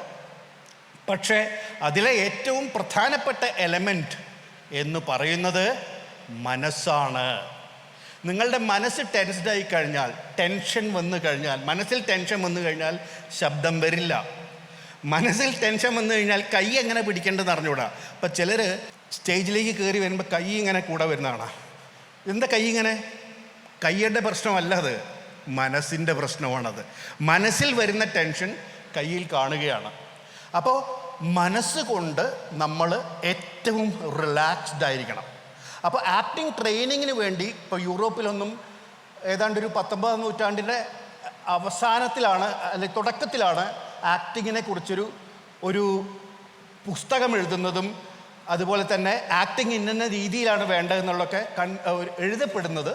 പക്ഷേ അതിലെ ഏറ്റവും പ്രധാനപ്പെട്ട എലമെൻറ്റ് എന്ന് പറയുന്നത് മനസ്സാണ്. നിങ്ങളുടെ മനസ്സ് ടെൻസ്ഡായി കഴിഞ്ഞാൽ, മനസ്സിൽ ടെൻഷൻ വന്നു കഴിഞ്ഞാൽ ശബ്ദം വരില്ല. മനസ്സിൽ ടെൻഷൻ വന്നു കഴിഞ്ഞാൽ കൈ എങ്ങനെ പിടിക്കേണ്ടതെന്ന് അറിഞ്ഞുകൂടാ. അപ്പം ചിലർ സ്റ്റേജിലേക്ക് കയറി വരുമ്പോൾ കൈ ഇങ്ങനെ കൂടെ വരുന്നതാണ്. എന്താ കൈ ഇങ്ങനെ? കയ്യുടെ പ്രശ്നമല്ല അത്, മനസ്സിൻ്റെ പ്രശ്നമാണത്. മനസ്സിൽ വരുന്ന ടെൻഷൻ കയ്യിൽ കാണുകയാണ്. അപ്പോൾ മനസ്സുകൊണ്ട് നമ്മൾ ഏറ്റവും റിലാക്സ്ഡ് ആയിരിക്കണം. അപ്പോൾ ആക്ടിങ് ട്രെയിനിങ്ങിന് വേണ്ടി ഇപ്പോൾ യൂറോപ്പിലൊന്നും ഏതാണ്ട് ഒരു 19ാം നൂറ്റാണ്ടിൻ്റെ അവസാനത്തിലാണ് അല്ലെങ്കിൽ തുടക്കത്തിലാണ് ആക്ടിങ്ങിനെ കുറിച്ചൊരു ഒരു പുസ്തകം എഴുതുന്നതും അതുപോലെ തന്നെ ആക്ടിങ് ഇന്ന രീതിയിലാണ് വേണ്ടതെന്നുള്ളതൊക്കെ എഴുതപ്പെടുന്നത്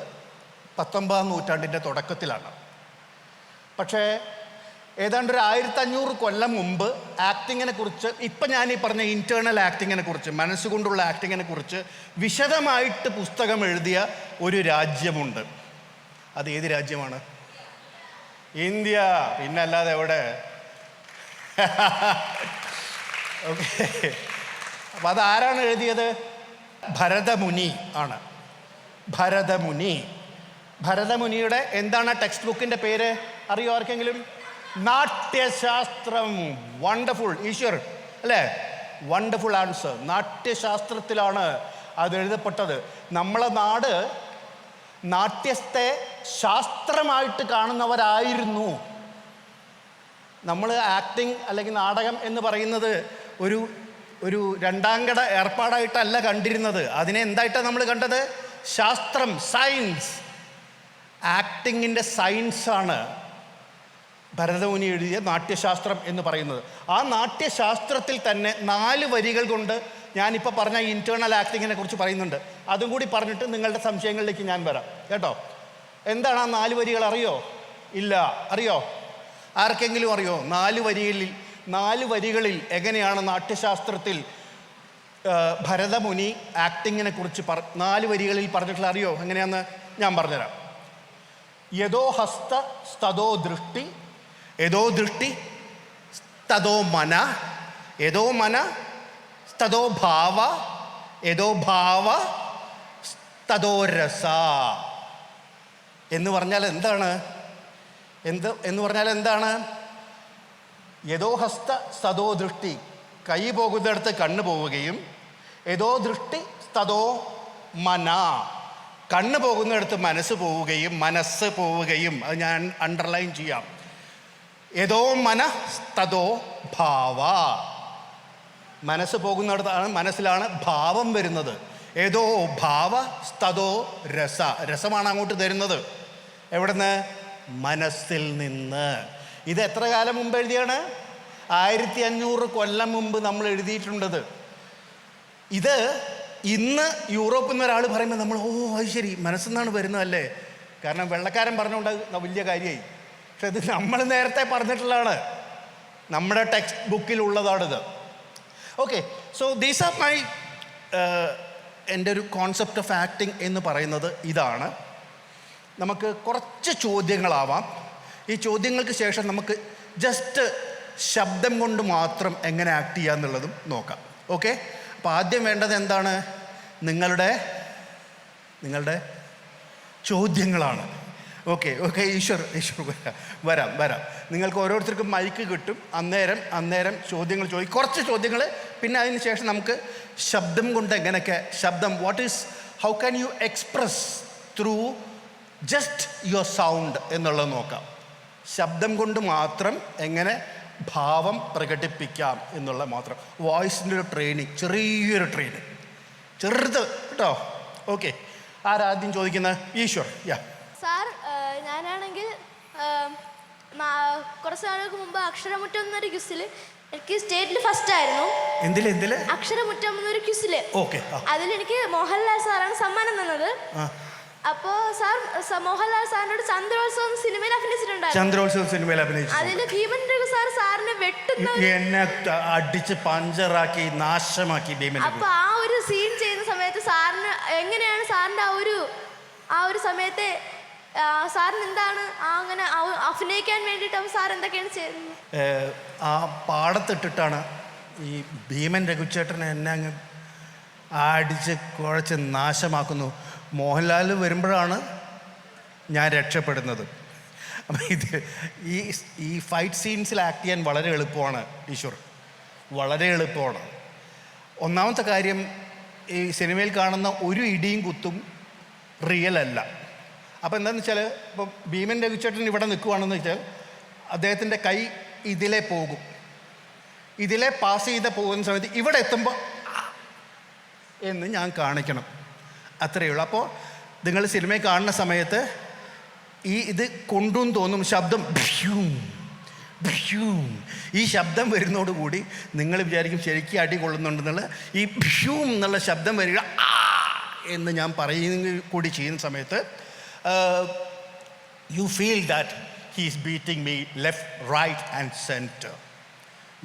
19ാം നൂറ്റാണ്ടിൻ്റെ തുടക്കത്തിലാണ്. പക്ഷേ ഏതാണ്ട് ഒരു 1500 കൊല്ലം മുമ്പ് ആക്ടിങ്ങിനെ കുറിച്ച്, ഇപ്പം ഞാൻ ഈ പറഞ്ഞ ഇൻറ്റേർണൽ ആക്ടിങ്ങിനെ കുറിച്ച്, മനസ്സുകൊണ്ടുള്ള ആക്ടിങ്ങിനെ കുറിച്ച് വിശദമായിട്ട് പുസ്തകം എഴുതിയ ഒരു രാജ്യമുണ്ട്. അത് ഏത് രാജ്യമാണ്? ഇന്ത്യ. പിന്നെ അല്ലാതെ എവിടെ? ഓക്കെ. അപ്പം അതാരാണ് എഴുതിയത്? ഭരതമുനി ആണ്. ഭരതമുനിയുടെ എന്താണ് ടെക്സ്റ്റ് ബുക്കിൻ്റെ പേര് അറിയോ ആർക്കെങ്കിലും? നാട്യശാസ്ത്രം. വണ്ടർഫുൾ. ഈശ്വർ അല്ലേ? Wonderful answer. നാട്യശാസ്ത്രത്തിലാണ് അത് എഴുതപ്പെട്ടത്. നമ്മളെ നാട് നാട്യത്തെ ശാസ്ത്രമായിട്ട് കാണുന്നവരായിരുന്നു. നമ്മൾ ആക്ടിങ് അല്ലെങ്കിൽ നാടകം എന്ന് പറയുന്നത് ഒരു രണ്ടാംകട ഏർപ്പാടായിട്ടല്ല കണ്ടിരുന്നത്. അതിനെ എന്തായിട്ടാണ് നമ്മൾ കണ്ടത്? ശാസ്ത്രം, സയൻസ്. ആക്ടിങ്ങിൻ്റെ സയൻസാണ് ഭരതമുനി എഴുതിയ നാട്യശാസ്ത്രം എന്ന് പറയുന്നത്. ആ നാട്യശാസ്ത്രത്തിൽ തന്നെ 4 വരികൾ കൊണ്ട് ഞാനിപ്പോൾ പറഞ്ഞ ഇൻറ്റേർണൽ ആക്ടിങ്ങിനെ കുറിച്ച് പറയുന്നുണ്ട്. അതും കൂടി പറഞ്ഞിട്ട് നിങ്ങളുടെ സംശയങ്ങളിലേക്ക് ഞാൻ വരാം കേട്ടോ. എന്താണ് ആ 4 വരികൾ? അറിയോ? ഇല്ല. അറിയോ? ആർക്കെങ്കിലും അറിയോ? 4 വരികളിൽ എങ്ങനെയാണ് നാട്യശാസ്ത്രത്തിൽ ഭരതമുനി ആക്ടിങ്ങിനെ കുറിച്ച് 4 വരികളിൽ പറഞ്ഞിട്ടുള്ള അറിയോ? എങ്ങനെയാണെന്ന് ഞാൻ പറഞ്ഞുതരാം. യഥോ ഹസ്ത സ്തോ ദൃഷ്ടി, യഥോ ദൃഷ്ടി സ്തോ മന, യഥോ മന സ്തോ ഭാവ, യഥോ ഭാവ സ്തോ രസ. എന്ന് പറഞ്ഞാൽ എന്താണ്? യഥോ ഹസ്ത സ്തോ ദൃഷ്ടി, കൈ പോകുന്നിടത്ത് കണ്ണ് പോവുകയും, യഥോ ദൃഷ്ടി സ്തോ മന, കണ്ണ് പോകുന്നിടത്ത് മനസ്സ് പോവുകയും. അത് ഞാൻ അണ്ടർലൈൻ ചെയ്യാം. യഥോ മന സ്തോ ഭാവ, മനസ്സ് പോകുന്നിടത്താണ്, മനസ്സിലാണ് ഭാവം വരുന്നത്. ഏതോ ഭാവ സ്തോ രസ, രസമാണ് അങ്ങോട്ട് തരുന്നത്. എവിടുന്ന്? മനസ്സിൽ നിന്ന്. ഇത് എത്ര കാലം മുമ്പ് എഴുതിയാണ്? 1500 കൊല്ലം മുമ്പ് നമ്മൾ എഴുതിയിട്ടുണ്ടത്. ഇത് ഇന്ന് യൂറോപ്പിൽ നിന്ന് ഒരാൾ പറയുമ്പോൾ നമ്മൾ അത് ശരി, മനസ്സെന്നാണ് വരുന്നതല്ലേ. കാരണം വെള്ളക്കാരൻ പറഞ്ഞുകൊണ്ട് വലിയ കാര്യമായി. പക്ഷെ ഇത് നമ്മൾ നേരത്തെ പറഞ്ഞിട്ടുള്ളതാണ്, നമ്മുടെ ടെക്സ്റ്റ് ബുക്കിലുള്ളതാണിത്. Okay. So these are my എൻ്റെ ഒരു കോൺസെപ്റ്റ് ഓഫ് ആക്ടിങ് എന്ന് പറയുന്നത് ഇതാണ്. നമുക്ക് കുറച്ച് ചോദ്യങ്ങളാവാം. ഈ ചോദ്യങ്ങൾക്ക് ശേഷം നമുക്ക് ജസ്റ്റ് ശബ്ദം കൊണ്ട് മാത്രം എങ്ങനെ ആക്ട് ചെയ്യുക എന്നുള്ളതും നോക്കാം. ഓക്കെ. അപ്പോൾ ആദ്യം വേണ്ടത് എന്താണ്? നിങ്ങളുടെ ചോദ്യങ്ങളാണ്. ഓക്കെ. ഈശ്വർ വരാം. നിങ്ങൾക്ക് ഓരോരുത്തർക്കും മൈക്ക് കിട്ടും. അന്നേരം ചോദ്യങ്ങൾ കുറച്ച് ചോദ്യങ്ങൾ. പിന്നെ അതിന് ശേഷം നമുക്ക് ശബ്ദം കൊണ്ട് എങ്ങനെയൊക്കെ how can you express through just your sound എന്നുള്ളത് നോക്കാം. ശബ്ദം കൊണ്ട് മാത്രം എങ്ങനെ ഭാവം പ്രകടിപ്പിക്കാം എന്നുള്ള മാത്രം. വോയിസിൻ്റെ ഒരു ട്രെയിനിങ്, ചെറിയൊരു ട്രെയിനിങ്, ചെറുത് കേട്ടോ. ഓക്കെ. ആരാദ്യം ചോദിക്കുന്നത്? ഈശ്വർ. സാർ, ഞാനാണെങ്കിൽ കുറച്ച് നാളുകൾക്ക് മുമ്പ് അക്ഷരമുറ്റം എന്നൊരു ക്വിസിൽ എനിക്ക് സ്റ്റേറ്റിൽ ഫസ്റ്റ് ആയിരുന്നു. എന്തില്? അക്ഷരമുറ്റം എന്നൊരു ക്വിസില്. ഓക്കെ. അതിലെനിക്ക് മോഹൻലാൽ സാറാണ് സമ്മാനം തന്നത്. അപ്പോ സാർ മോഹൻലാൽ സാറിനോട് ചന്ദ്രോത്സവം സിനിമയിൽ അഭിനയിച്ചിട്ടുണ്ടായിരുന്നു. അതിൽ ഭീമൻ രഘു സാറിനെ വെട്ടുന്ന എന്നെ അടിച്ച് പഞ്ചറാക്കി നാശമാക്കി ഭീമൻ. അപ്പൊ ആ ഒരു സീൻ ചെയ്യുന്ന സമയത്ത് സാറിന് എങ്ങനെയാണ് സാറിന്റെ ആ ഒരു സമയത്തെ സാറിന് എന്താണ് അങ്ങനെ അഭിനയിക്കാൻ വേണ്ടിയിട്ട് സാർ എന്തൊക്കെയാണ് ചെയ്യുന്നത്? ആ പാടത്തിട്ടിട്ടാണ് ഈ ഭീമൻ രഘുചേട്ടനെ എന്നെ അങ്ങ് അടിച്ച് കുഴച്ച് നാശമാക്കുന്നു. മോഹൻലാൽ വരുമ്പോഴാണ് ഞാൻ രക്ഷപ്പെടുന്നത്. അപ്പം ഈ ഫൈറ്റ് സീൻസിൽ ആക്ട് ചെയ്യാൻ വളരെ എളുപ്പമാണ് ഈശ്വർ, വളരെ എളുപ്പമാണ്. ഒന്നാമത്തെ കാര്യം, ഈ സിനിമയിൽ കാണുന്ന ഒരു ഇടിയും കുത്തും റിയൽ അല്ല. അപ്പോൾ എന്താണെന്ന് വെച്ചാൽ ഇപ്പം ഭീമൻ രഘുചേട്ടൻ ഇവിടെ നിൽക്കുകയാണെന്ന് വെച്ചാൽ അദ്ദേഹത്തിൻ്റെ കൈ ഇതിലേ പോകും, ഇതിലെ പാസ് ചെയ്ത് പോകുന്ന സമയത്ത് ഇവിടെ എത്തുമ്പോൾ എന്ന് ഞാൻ കാണിക്കണം, അത്രയേ ഉള്ളൂ. അപ്പോൾ നിങ്ങൾ സിനിമയിൽ കാണുന്ന സമയത്ത് ഇത് കൊണ്ടും തോന്നും ശബ്ദം ഭ്യൂം ഭ്യൂം, ഈ ശബ്ദം വരുന്നതോടുകൂടി നിങ്ങൾ വിചാരിക്കും ശരിക്കും അടി കൊള്ളുന്നുണ്ടെന്നുള്ള ഈ ഭ്യൂം എന്നുള്ള ശബ്ദം വരിക എന്ന് ഞാൻ പറയുക കൂടി ചെയ്യുന്ന സമയത്ത് you feel that he is beating me left right and centre.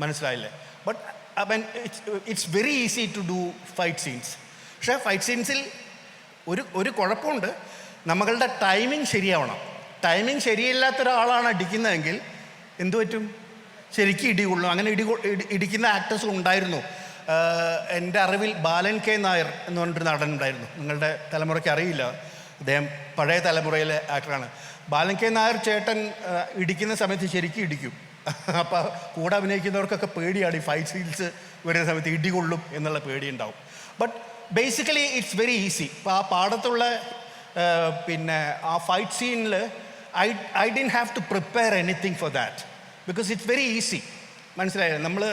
മനസ്സിലായില്ലേ? But it's very easy to do fight scenes. പക്ഷേ ഫൈറ്റ് സീൻസിൽ ഒരു കുഴപ്പമുണ്ട്, നമ്മളുടെ ടൈമിങ് ശരിയാവണം. ടൈമിങ് ശരിയില്ലാത്ത ഒരാളാണ് അടിക്കുന്നതെങ്കിൽ എന്തു പറ്റും? ശരിക്കും ഇടികൊള്ളും. അങ്ങനെ ഇടിക്കുന്ന ആക്ടേഴ്സ് ഉണ്ടായിരുന്നു. എൻ്റെ അറിവിൽ ബാലൻ കെ നായർ എന്ന് പറഞ്ഞിട്ടൊരു നടൻ ഉണ്ടായിരുന്നു. നിങ്ങളുടെ തലമുറയ്ക്ക് അറിയില്ല, അദ്ദേഹം പഴയ തലമുറയിലെ ആക്ടറാണ്. ബാലൻ കെ നായർ ചേട്ടൻ ഇടിക്കുന്ന സമയത്ത് ശരിക്കും ഇടിക്കും. അപ്പോൾ കൂടെ അഭിനയിക്കുന്നവർക്കൊക്കെ പേടിയാണ് ഈ ഫൈറ്റ് സീൻസ് വരുന്ന സമയത്ത് ഇടികൊള്ളും എന്നുള്ള പേടിയുണ്ടാവും. But basically it's very easy. ഇപ്പോൾ ആ പാടത്തുള്ള പിന്നെ ആ ഫൈറ്റ് സീനിൽ I didn't have to prepare anything for that because it's very easy. മനസ്സിലായോ? നമ്മൾ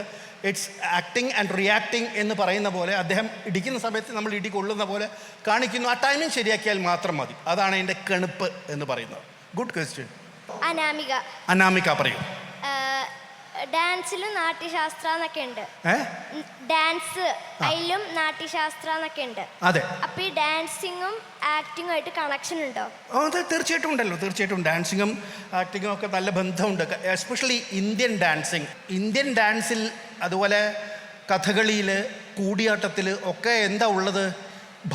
ഇറ്റ്സ് ആക്ടിങ് ആൻഡ് റിയാക്ടിങ് എന്ന് പറയുന്ന പോലെ അദ്ദേഹം ഇടിക്കുന്ന സമയത്ത് നമ്മൾ ഇടി കൊള്ളുന്ന പോലെ കാണിക്കുന്നു. ആ ടൈമിങ് ശരിയാക്കിയാൽ മാത്രം മതി. അതാണ് അതിൻ്റെ കണുപ്പ് എന്ന് പറയുന്നത്. Good question. അനാമിക പറയൂ. ഡാൻസിലും നാട്യശാസ്ത്ര എന്നൊക്കെ ഉണ്ട്. ഡാൻസ് അതിലും നാട്യശാസ്ത്ര എന്നൊക്കെ ഉണ്ട്. അതെ. അപ്പൊ ഈ ഡാൻസിങ്ങും ആക്ടിങ്ങും ആയിട്ട് കണക്ഷൻ ഉണ്ടോ? അത് തീർച്ചയായിട്ടും ഉണ്ടല്ലോ. തീർച്ചയായിട്ടും ഡാൻസിങ്ങും ആക്ടിങ്ങും ഒക്കെ നല്ല ബന്ധമുണ്ട്. Especially Indian dancing. ഇന്ത്യൻ ഡാൻസിൽ അതുപോലെ കഥകളിയിൽ കൂടിയാട്ടത്തിൽ ഒക്കെ എന്താ ഉള്ളത്?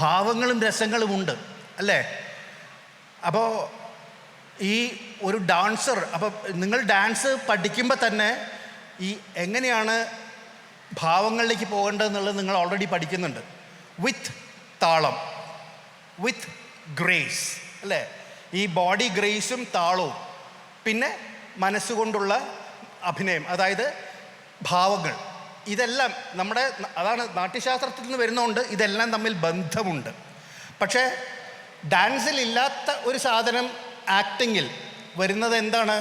ഭാവങ്ങളും രസങ്ങളും ഉണ്ട് അല്ലേ? അപ്പോൾ ഈ ഒരു ഡാൻസർ, അപ്പോൾ നിങ്ങൾ ഡാൻസ് പഠിക്കുമ്പോൾ തന്നെ ഈ എങ്ങനെയാണ് ഭാവങ്ങളിലേക്ക് പോകേണ്ടതെന്നുള്ളത് നിങ്ങൾ ഓൾറെഡി പഠിക്കുന്നുണ്ട്. വിത്ത് താളം, വിത്ത് ഗ്രേസ് അല്ലേ? ഈ ബോഡി ഗ്രേസും താളവും പിന്നെ മനസ്സുകൊണ്ടുള്ള അഭിനയം, അതായത് ഭാവങ്ങൾ, ഇതെല്ലാം നമ്മുടെ അതാണ് നാട്യശാസ്ത്രത്തിൽ നിന്ന് വരുന്നതുകൊണ്ട് ഇതെല്ലാം തമ്മിൽ ബന്ധമുണ്ട്. പക്ഷേ ഡാൻസിലില്ലാത്ത ഒരു സാധനം ആക്ടിങ്ങിൽ വരുന്നത് എന്താണ്?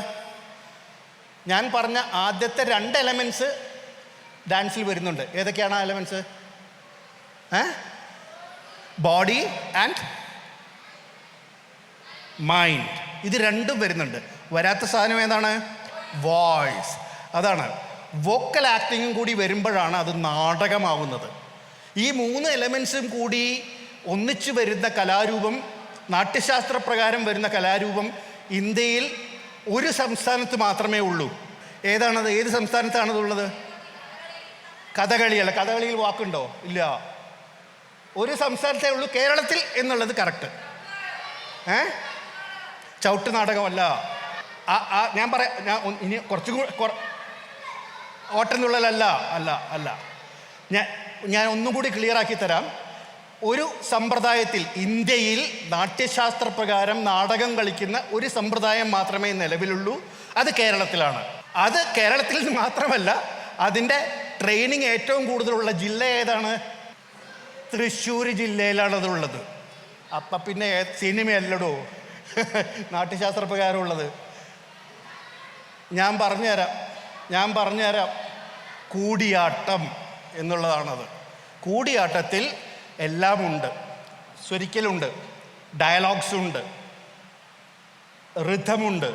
ഞാൻ പറഞ്ഞ ആദ്യത്തെ 2 എലമെൻറ്റ്സ് ഡാൻസിൽ വരുന്നുണ്ട്. ഏതൊക്കെയാണ് ആ എലമെൻറ്റ്സ്? Body and mind. ഇത് രണ്ടും വരുന്നുണ്ട്. വരാത്ത സാധനം ഏതാണ്? വോയിസ്. അതാണ് വോക്കൽ ആക്ടിങ്ങും കൂടി വരുമ്പോഴാണ് അത് നാടകമാവുന്നത്. ഈ 3 എലമെൻറ്റ്സും കൂടി ഒന്നിച്ചു വരുന്ന കലാരൂപം, നാട്യശാസ്ത്രപ്രകാരം വരുന്ന കലാരൂപം ഇന്ത്യയിൽ ഒരു സംസ്ഥാനത്ത് മാത്രമേ ഉള്ളൂ. ഏതാണത്? ഏത് സംസ്ഥാനത്താണതുള്ളത്? കഥകളിയല്ല. കഥകളിയിൽ വാക്കുണ്ടോ? ഇല്ല. ഒരു സംസ്ഥാനത്തേ ഉള്ളൂ, കേരളത്തിൽ എന്നുള്ളത് കറക്റ്റ്. ചവിട്ട് നാടകമല്ല. ഞാൻ പറയാം, ഇനി കുറച്ചും കൂടി ഓട്ടംതുള്ളലല്ല. അല്ല. ഞാൻ ഒന്നും കൂടി ക്ലിയറാക്കി തരാം. ഒരു സമ്പ്രദായത്തിൽ, ഇന്ത്യയിൽ നാട്യശാസ്ത്രപ്രകാരം നാടകം കളിക്കുന്ന ഒരു സമ്പ്രദായം മാത്രമേ നിലവിലുള്ളൂ. അത് കേരളത്തിലാണ്. അത് കേരളത്തിൽ മാത്രമല്ല, അതിൻ്റെ ട്രെയിനിങ് ഏറ്റവും കൂടുതലുള്ള ജില്ല ഏതാണ്? തൃശ്ശൂർ ജില്ലയിലാണ് അതുള്ളത്. അപ്പം പിന്നെ സിനിമയല്ലടോ നാട്യശാസ്ത്രപ്രകാരമുള്ളത്. ഞാൻ പറഞ്ഞുതരാം. കൂടിയാട്ടം എന്നുള്ളതാണത്. കൂടിയാട്ടത്തിൽ എല്ലാം ഉണ്ട്. സ്വരിക്കലുണ്ട്, ഡയലോഗ്സ് ഉണ്ട്, റിഥമുണ്ട്,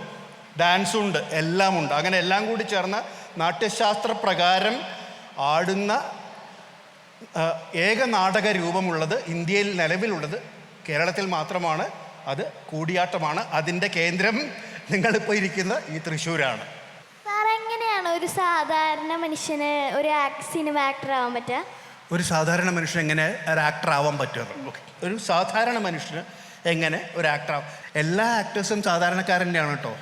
ഡാൻസുണ്ട്, എല്ലാം ഉണ്ട്. അങ്ങനെ എല്ലാം കൂടി ചേർന്ന നാട്യശാസ്ത്രപ്രകാരം ആടുന്ന ഏക നാടക രൂപമുള്ളത് ഇന്ത്യയിൽ നിലവിലുള്ളത് കേരളത്തിൽ മാത്രമാണ്. അത് കൂടിയാട്ടമാണ്. അതിൻ്റെ കേന്ദ്രം നിങ്ങളിപ്പോൾ ഇരിക്കുന്ന ഈ തൃശ്ശൂരാണ്. സാർ, എങ്ങനെയാണ് ഒരു സാധാരണ മനുഷ്യന് ഒരു സിനിമ ആക്ടർ ആവാൻ പറ്റുക? ഒരു സാധാരണ മനുഷ്യൻ എങ്ങനെ ഒരു ആക്ടർ ആവാൻ പറ്റുമോ? ഒരു സാധാരണ മനുഷ്യന് എങ്ങനെ ഒരു ആക്ടർ ആവും? എല്ലാ ആക്ടേഴ്സും സാധാരണക്കാരൻ തന്നെയാണ് കേട്ടോ.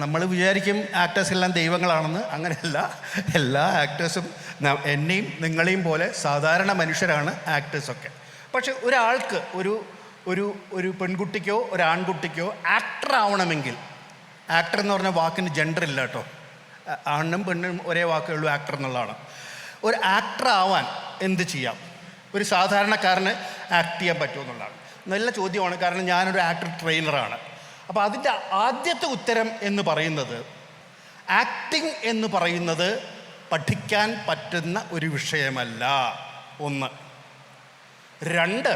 നമ്മൾ വിചാരിക്കും ആക്ടേഴ്സ് എല്ലാം ദൈവങ്ങളാണെന്ന്. അങ്ങനെയല്ല. എല്ലാ ആക്ടേഴ്സും എന്നെയും നിങ്ങളെയും പോലെ സാധാരണ മനുഷ്യരാണ് ആക്ടേഴ്സൊക്കെ. പക്ഷെ ഒരാൾക്ക് ഒരു പെൺകുട്ടിക്കോ ഒരു ആൺകുട്ടിക്കോ ആക്ടർ ആവണമെങ്കിൽ, ആക്ടർ എന്ന് പറഞ്ഞ വാക്കിന് ജെൻഡർ ഇല്ല കേട്ടോ. ആണിനും പെണ്ണിനും ഒരേ വാക്കേ ഉള്ളൂ ആക്ടർ എന്നുള്ളതാണ്. ഒരു ആക്ടർ ആവാൻ എന്ത് ചെയ്യാം? ഒരു സാധാരണക്കാരന് ആക്ട് ചെയ്യാൻ പറ്റുമെന്നുള്ളതാണ്. നല്ല ചോദ്യമാണ്, കാരണം ഞാനൊരു ആക്ടർ ട്രെയിനറാണ്. അപ്പോൾ അതിൻ്റെ ആദ്യത്തെ ഉത്തരം എന്ന് പറയുന്നത്, ആക്ടിങ് എന്ന് പറയുന്നത് പഠിക്കാൻ പറ്റുന്ന ഒരു വിഷയമല്ല. 1. 2,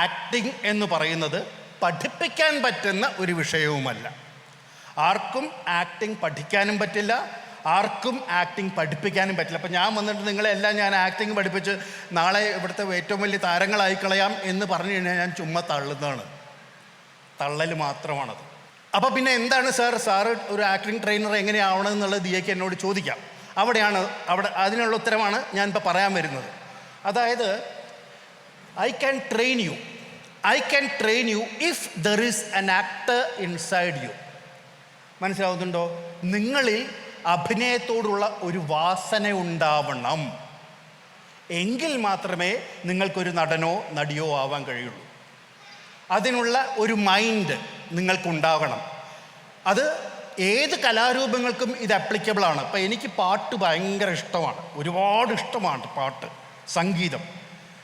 ആക്ടിങ് എന്ന് പറയുന്നത് പഠിപ്പിക്കാൻ പറ്റുന്ന ഒരു വിഷയവുമല്ല. ആർക്കും ആക്ടിങ് പഠിക്കാനും പറ്റില്ല, ആർക്കും ആക്ടിങ് പഠിപ്പിക്കാനും പറ്റില്ല. അപ്പം ഞാൻ വന്നിട്ട് നിങ്ങളെല്ലാം ഞാൻ ആക്ടിങ് പഠിപ്പിച്ച് നാളെ ഇവിടുത്തെ ഏറ്റവും വലിയ താരങ്ങളായി കളയാം എന്ന് പറഞ്ഞു കഴിഞ്ഞാൽ ഞാൻ ചുമ്മാ തള്ളുന്നതാണ്, തള്ളൽ മാത്രമാണത്. അപ്പോൾ പിന്നെ എന്താണ് സാറ് ഒരു ആക്ടിങ് ട്രെയിനർ എങ്ങനെയാവണം എന്നുള്ളത് ദിയയ്ക്ക് എന്നോട് ചോദിക്കാം. അവിടെ അതിനുള്ള ഉത്തരമാണ് ഞാനിപ്പോൾ പറയാൻ വരുന്നത്. അതായത് I can train you if there is an actor inside U. മനസ്സിലാവുന്നുണ്ടോ? നിങ്ങളിൽ അഭിനയത്തോടുള്ള ഒരു വാസന ഉണ്ടാവണം, എങ്കിൽ മാത്രമേ നിങ്ങൾക്കൊരു നടനോ നടിയോ ആവാൻ കഴിയുള്ളൂ. അതിനുള്ള ഒരു മൈൻഡ് നിങ്ങൾക്കുണ്ടാകണം. അത് ഏത് കലാരൂപങ്ങൾക്കും ഇത് അപ്ലിക്കബിളാണ്. ഇപ്പം എനിക്ക് പാട്ട് ഭയങ്കര ഇഷ്ടമാണ്, ഒരുപാട് ഇഷ്ടമാണ് പാട്ട്, സംഗീതം.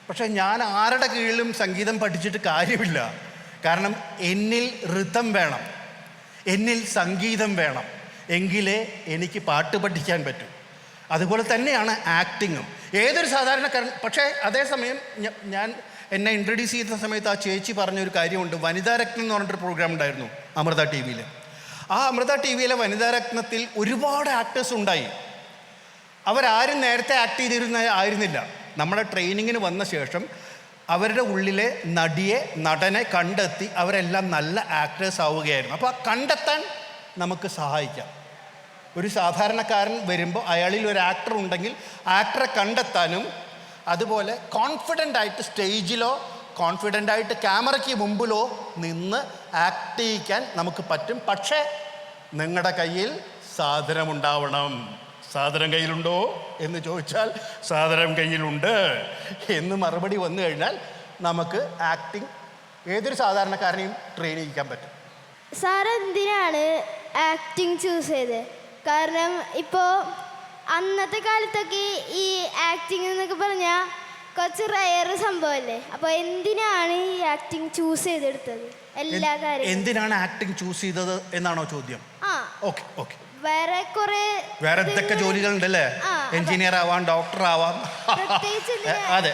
പക്ഷേ ഞാൻ ആരുടെ കീഴിലും സംഗീതം പഠിച്ചിട്ട് കാര്യമില്ല. കാരണം എന്നിൽ ഋതം വേണം, എന്നിൽ സംഗീതം വേണം, എങ്കിലേ എനിക്ക് പാട്ട് പഠിക്കാൻ പറ്റൂ. അതുപോലെ തന്നെയാണ് ആക്ടിങ്ങും. ഏതൊരു സാധാരണക്കാരൻ. പക്ഷേ അതേസമയം ഞാൻ എന്നെ ഇൻട്രൊഡ്യൂസ് ചെയ്യുന്ന സമയത്ത് ആ ചേച്ചി പറഞ്ഞൊരു കാര്യമുണ്ട്. വനിതാരത്നം എന്ന് പറഞ്ഞിട്ടൊരു പ്രോഗ്രാം ഉണ്ടായിരുന്നു അമൃത ടി വിയിൽ. ആ അമൃത ടി വിയിലെ വനിതാരത്നത്തിൽ ഒരുപാട് ആക്ടേഴ്സ് ഉണ്ടായി. അവരാരും നേരത്തെ ആക്ട് ആയിരുന്നില്ല. നമ്മുടെ ട്രെയിനിങ്ങിന് വന്ന ശേഷം അവരുടെ ഉള്ളിലെ നടനെ കണ്ടെത്തി അവരെല്ലാം നല്ല ആക്ടേഴ്സ് ആവുകയായിരുന്നു. അപ്പോൾ ആ കണ്ടെത്താൻ നമുക്ക് സഹായിക്കാം. ഒരു സാധാരണക്കാരൻ വരുമ്പോൾ അയാളിൽ ഒരു ആക്ടർ ഉണ്ടെങ്കിൽ ആക്ടറെ കണ്ടെത്താനും, അതുപോലെ കോൺഫിഡൻ്റ് ആയിട്ട് സ്റ്റേജിലോ കോൺഫിഡൻ്റ് ആയിട്ട് ക്യാമറയ്ക്ക് മുമ്പിലോ നിന്ന് ആക്ട് ചെയ്യിക്കാൻ നമുക്ക് പറ്റും. പക്ഷേ നിങ്ങളുടെ കയ്യിൽ സാധനമുണ്ടാവണം. സാധനം കയ്യിലുണ്ടോ എന്ന് ചോദിച്ചാൽ സാധനം കയ്യിലുണ്ട് എന്ന് മറുപടി വന്നു കഴിഞ്ഞാൽ നമുക്ക് ആക്ടിങ് ഏതൊരു സാധാരണക്കാരനെയും ട്രെയിൻ ചെയ്യിക്കാൻ പറ്റും. സാർ എന്തിനാണ് ആക്ടിങ് ചൂസ് ചെയ്തത്? കാരണം ഇപ്പോൾ അന്നത്തെ കാലത്തൊക്കെ ഈ ആക്ടിങ് എന്നൊക്കെ പറഞ്ഞാൽ കുറച്ച് റയർ സംഭവമല്ലേ. അപ്പോൾ എന്തിനാണ് ഈ ആക്ടിങ് ചൂസ് ചെയ്തെടുത്തത്? എല്ലാ കാര്യവും എന്തിനാണ് ആക്ടിങ് ചൂസ് ചെയ്തത് എന്നാണോ ചോദ്യം? ഓക്കെ. വേറെ എന്തൊക്കെ ജോലികളുണ്ടല്ലേ? എഞ്ചിനീയർ ആവാം, ഡോക്ടർ ആവാം. അതെ.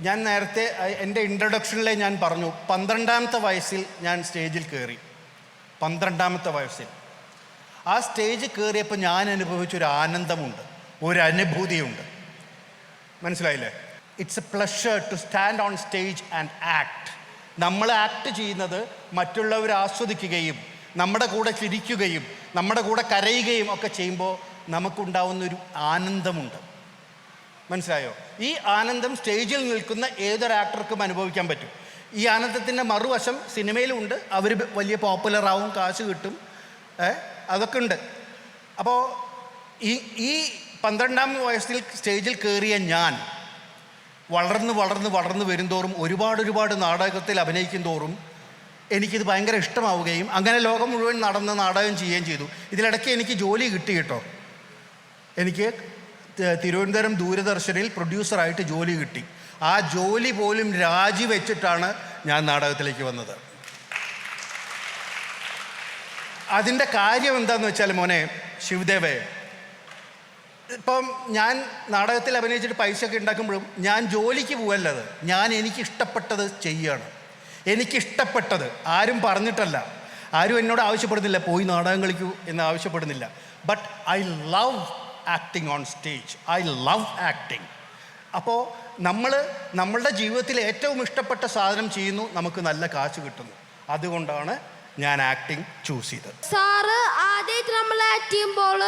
ഞാൻ നേരത്തെ എൻ്റെ ഇൻട്രൊഡക്ഷനിലെ ഞാൻ പറഞ്ഞു, 12ാമത്തെ വയസ്സിൽ ഞാൻ സ്റ്റേജിൽ കയറി. 12ാമത്തെ വയസ്സിൽ ആ സ്റ്റേജിൽ കയറിയപ്പോൾ ഞാൻ അനുഭവിച്ചൊരു ആനന്ദമുണ്ട്, ഒരു അനുഭൂതിയുണ്ട്. മനസ്സിലായില്ലേ? It's a pleasure to stand on stage and act. നമ്മൾ ആക്ട് ചെയ്യുന്നത് മറ്റുള്ളവർ ആസ്വദിക്കുകയും നമ്മുടെ കൂടെ ചിരിക്കുകയും നമ്മുടെ കൂടെ കരയുകയും ഒക്കെ ചെയ്യുമ്പോൾ നമുക്കുണ്ടാവുന്നൊരു ആനന്ദമുണ്ട്. മനസ്സിലായോ? ഈ ആനന്ദം സ്റ്റേജിൽ നിൽക്കുന്ന ഏതൊരു ആക്ടർക്കും അനുഭവിക്കാൻ പറ്റും. ഈ ആനന്ദത്തിൻ്റെ മറുവശം സിനിമയിലുണ്ട്. അവർ വലിയ പോപ്പുലറാവും, കാശ് കിട്ടും, അതൊക്കെ ഉണ്ട്. അപ്പോൾ ഈ 12ാം വയസ്സിൽ സ്റ്റേജിൽ കയറിയ ഞാൻ വളർന്ന് വരുംതോറും ഒരുപാട് നാടകത്തിൽ അഭിനയിക്കും തോറും എനിക്കിത് ഭയങ്കര ഇഷ്ടമാവുകയും അങ്ങനെ ലോകം മുഴുവൻ നടന്ന് നാടകം ചെയ്യുകയും ചെയ്തു. ഇതിലിടയ്ക്ക് എനിക്ക് ജോലി കിട്ടി കേട്ടോ. എനിക്ക് തിരുവനന്തപുരം ദൂരദർശനിൽ പ്രൊഡ്യൂസറായിട്ട് ജോലി കിട്ടി. ആ ജോലി പോലും രാജിവെച്ചിട്ടാണ് ഞാൻ നാടകത്തിലേക്ക് വന്നത്. അതിൻ്റെ കാര്യം എന്താണെന്ന് വെച്ചാൽ, മോനെ ശിവദേവേ, ഇപ്പം ഞാൻ നാടകത്തിൽ അഭിനയിച്ചിട്ട് പൈസയൊക്കെ ഉണ്ടാക്കുമ്പോഴും ഞാൻ ജോലിക്ക് പോവല്ലത്, ഞാൻ എനിക്കിഷ്ടപ്പെട്ടത് ചെയ്യുകയാണ്. എനിക്കിഷ്ടപ്പെട്ടത്, ആരും പറഞ്ഞിട്ടല്ല, ആരും എന്നോട് ആവശ്യപ്പെടുന്നില്ല പോയി നാടകം കളിക്കൂ എന്ന് ആവശ്യപ്പെടുന്നില്ല. But I love acting on stage, I love acting. അപ്പോൾ നമ്മളുടെ ജീവിതത്തിൽ ഏറ്റവും ഇഷ്ടപ്പെട്ട സാധനം ചെയ്യുന്നു, നമുക്ക് നല്ല കാശ് കിട്ടുന്നു. അതുകൊണ്ടാണ് ഞാൻ ആക്ടിങ് ചൂസ് ചെയ്തത്. സാറ് ആദ്യമായിട്ട് നമ്മൾ ആക്ട് ചെയ്യുമ്പോൾ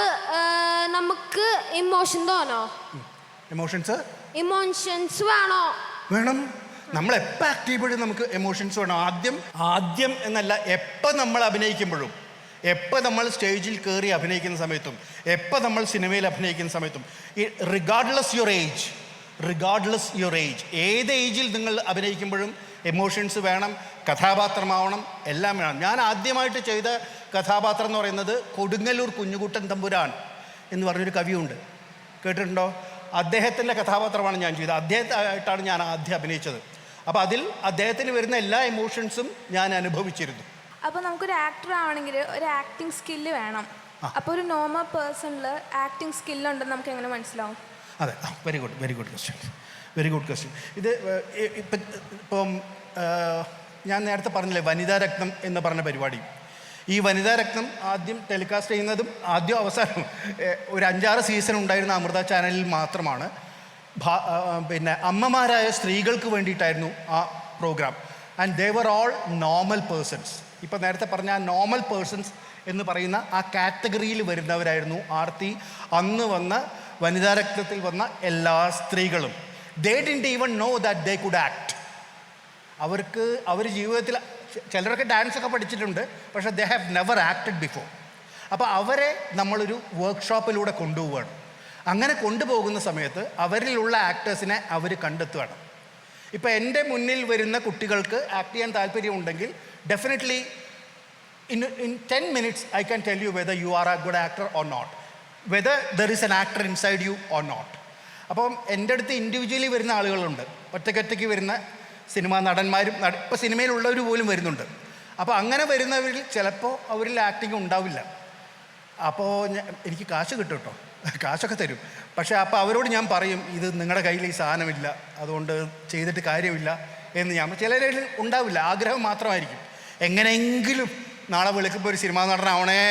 നമുക്ക് ഇമോഷൻ തോന്നോ? ഇമോഷൻസ് വേണം. നമ്മൾ എപ്പോൾ ആക്ട് ചെയ്യുമ്പോഴും നമുക്ക് എമോഷൻസ് വേണം. ആദ്യം എന്നല്ല, എപ്പോൾ നമ്മൾ അഭിനയിക്കുമ്പോഴും, എപ്പോൾ നമ്മൾ സ്റ്റേജിൽ കയറി അഭിനയിക്കുന്ന സമയത്തും, എപ്പോൾ നമ്മൾ സിനിമയിൽ അഭിനയിക്കുന്ന സമയത്തും, റിഗാർഡ്ലെസ് യുവർ ഏജ്, ഏത് ഏജിൽ നിങ്ങൾ അഭിനയിക്കുമ്പോഴും എമോഷൻസ് വേണം, കഥാപാത്രമാവണം, എല്ലാം വേണം. ഞാൻ ആദ്യമായിട്ട് ചെയ്ത കഥാപാത്രം എന്ന് പറയുന്നത് കൊടുങ്ങല്ലൂർ കുഞ്ഞുകുട്ടൻ തമ്പുരാൻ എന്ന് പറഞ്ഞൊരു കവിയുണ്ട്, കേട്ടിട്ടുണ്ടോ? അദ്ദേഹത്തിൻ്റെ കഥാപാത്രമാണ് ഞാൻ ചെയ്തത്. അദ്ദേഹത്തായിട്ടാണ് ഞാൻ ആദ്യം അഭിനയിച്ചത്. അപ്പോൾ അതിൽ അദ്ദേഹത്തിന് വരുന്ന എല്ലാ ഇമോഷൻസും ഞാൻ അനുഭവിച്ചിരുന്നു. അപ്പോൾ നമുക്കൊരു ആക്ടർ ആവണമെങ്കിൽ ഒരു ആക്ടിങ് സ്കില്ല് വേണം. അപ്പോൾ ഒരു നോർമൽ പേഴ്സണിൽ ആക്ടിങ് സ്കില്ലുണ്ടെന്ന് നമുക്ക് എങ്ങനെ മനസ്സിലാവും? അതെ, വെരി ഗുഡ് ക്വസ്റ്റ്യൻ. ഇത് ഇപ്പം ഞാൻ നേരത്തെ പറഞ്ഞില്ലേ വനിതാ രത്നം എന്ന് പറഞ്ഞ പരിപാടി. ഈ വനിതാ രത്നം ആദ്യം ടെലികാസ്റ്റ് ചെയ്യുന്നതും ആദ്യം അവസാനം ഒരു 5-6 സീസൺ ഉണ്ടായിരുന്ന അമൃത ചാനലിൽ മാത്രമാണ്. പിന്നെ അമ്മമാരായ സ്ത്രീകൾക്ക് വേണ്ടിയിട്ടായിരുന്നു ആ programme. And they were all normal persons. ഇപ്പം നേരത്തെ പറഞ്ഞ ആ നോർമൽ പേഴ്സൺസ് എന്ന് പറയുന്ന ആ കാറ്റഗറിയിൽ വരുന്നവരായിരുന്നു ആർത്തി അന്ന് വന്ന വനിതാ രത്നത്തിൽ വന്ന എല്ലാ സ്ത്രീകളും. They didn't even know that they could act. അവർ ജീവിതത്തിൽ ചിലരൊക്കെ ഡാൻസൊക്കെ പഠിച്ചിട്ടുണ്ട്, പക്ഷേ they have never acted before. അപ്പോൾ അവരെ നമ്മളൊരു വർക്ക്ഷോപ്പിലൂടെ കൊണ്ടുപോവുകയാണ്. അങ്ങനെ കൊണ്ടുപോകുന്ന സമയത്ത് അവരിലുള്ള ആക്ടേഴ്സിനെ അവർ കണ്ടെത്തുകയാണ്. ഇപ്പോൾ എൻ്റെ മുന്നിൽ വരുന്ന കുട്ടികൾക്ക് ആക്ട് ചെയ്യാൻ താല്പര്യമുണ്ടെങ്കിൽ definitely in 10 minutes I can tell you whether you are a good actor or not, whether there is an actor inside you or not. അപ്പം എൻ്റെ അടുത്ത് ഇൻഡിവിജ്വലി വരുന്ന ആളുകളുണ്ട്, ഒറ്റയ്ക്കൊറ്റയ്ക്ക് വരുന്ന സിനിമാ നടന്മാരും ഇപ്പോൾ സിനിമയിലുള്ളവർ പോലും വരുന്നുണ്ട്. അപ്പോൾ അങ്ങനെ വരുന്നവരിൽ ചിലപ്പോൾ അവരിൽ ആക്ടിങ് ഉണ്ടാവില്ല. അപ്പോൾ എനിക്ക് കാശ് കിട്ടും കേട്ടോ, കാശൊക്കെ തരും. പക്ഷേ അപ്പോൾ അവരോട് ഞാൻ പറയും, ഇത് നിങ്ങളുടെ കയ്യിൽ ഈ സാധനമില്ല, അതുകൊണ്ട് ചെയ്തിട്ട് കാര്യമില്ല എന്ന് ഞാൻ. ചിലരിൽ ഉണ്ടാവില്ല, ആഗ്രഹം മാത്രമായിരിക്കും, എങ്ങനെയെങ്കിലും നാളെ വിളിക്കുമ്പോൾ ഒരു സിനിമാ നടനാവണേ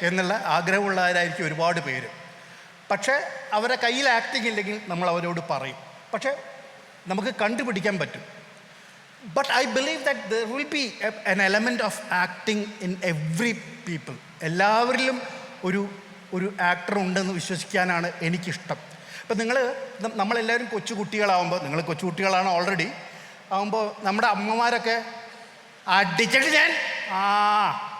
എന്നുള്ള ആഗ്രഹമുള്ളവരായിരിക്കും ഒരുപാട് പേര്. പക്ഷേ അവരുടെ കയ്യിൽ ആക്ടിങ് ഇല്ലെങ്കിൽ നമ്മൾ അവരോട് പറയും, പക്ഷേ നമുക്ക് കണ്ടുപിടിക്കാൻ പറ്റും. But I believe that there will be N element of acting in every people. എല്ലാവരിലും ഒരു ആക്ടർ ഉണ്ടെന്ന് വിശ്വസിക്കാനാണ് എനിക്കിഷ്ടം. ഇപ്പം നമ്മളെല്ലാവരും കൊച്ചുകുട്ടികളാവുമ്പോൾ, നിങ്ങൾ കൊച്ചുകുട്ടികളാണ് ഓൾറെഡി ആവുമ്പോൾ, നമ്മുടെ അമ്മമാരൊക്കെ അടിച്ചിട്ട് ഞാൻ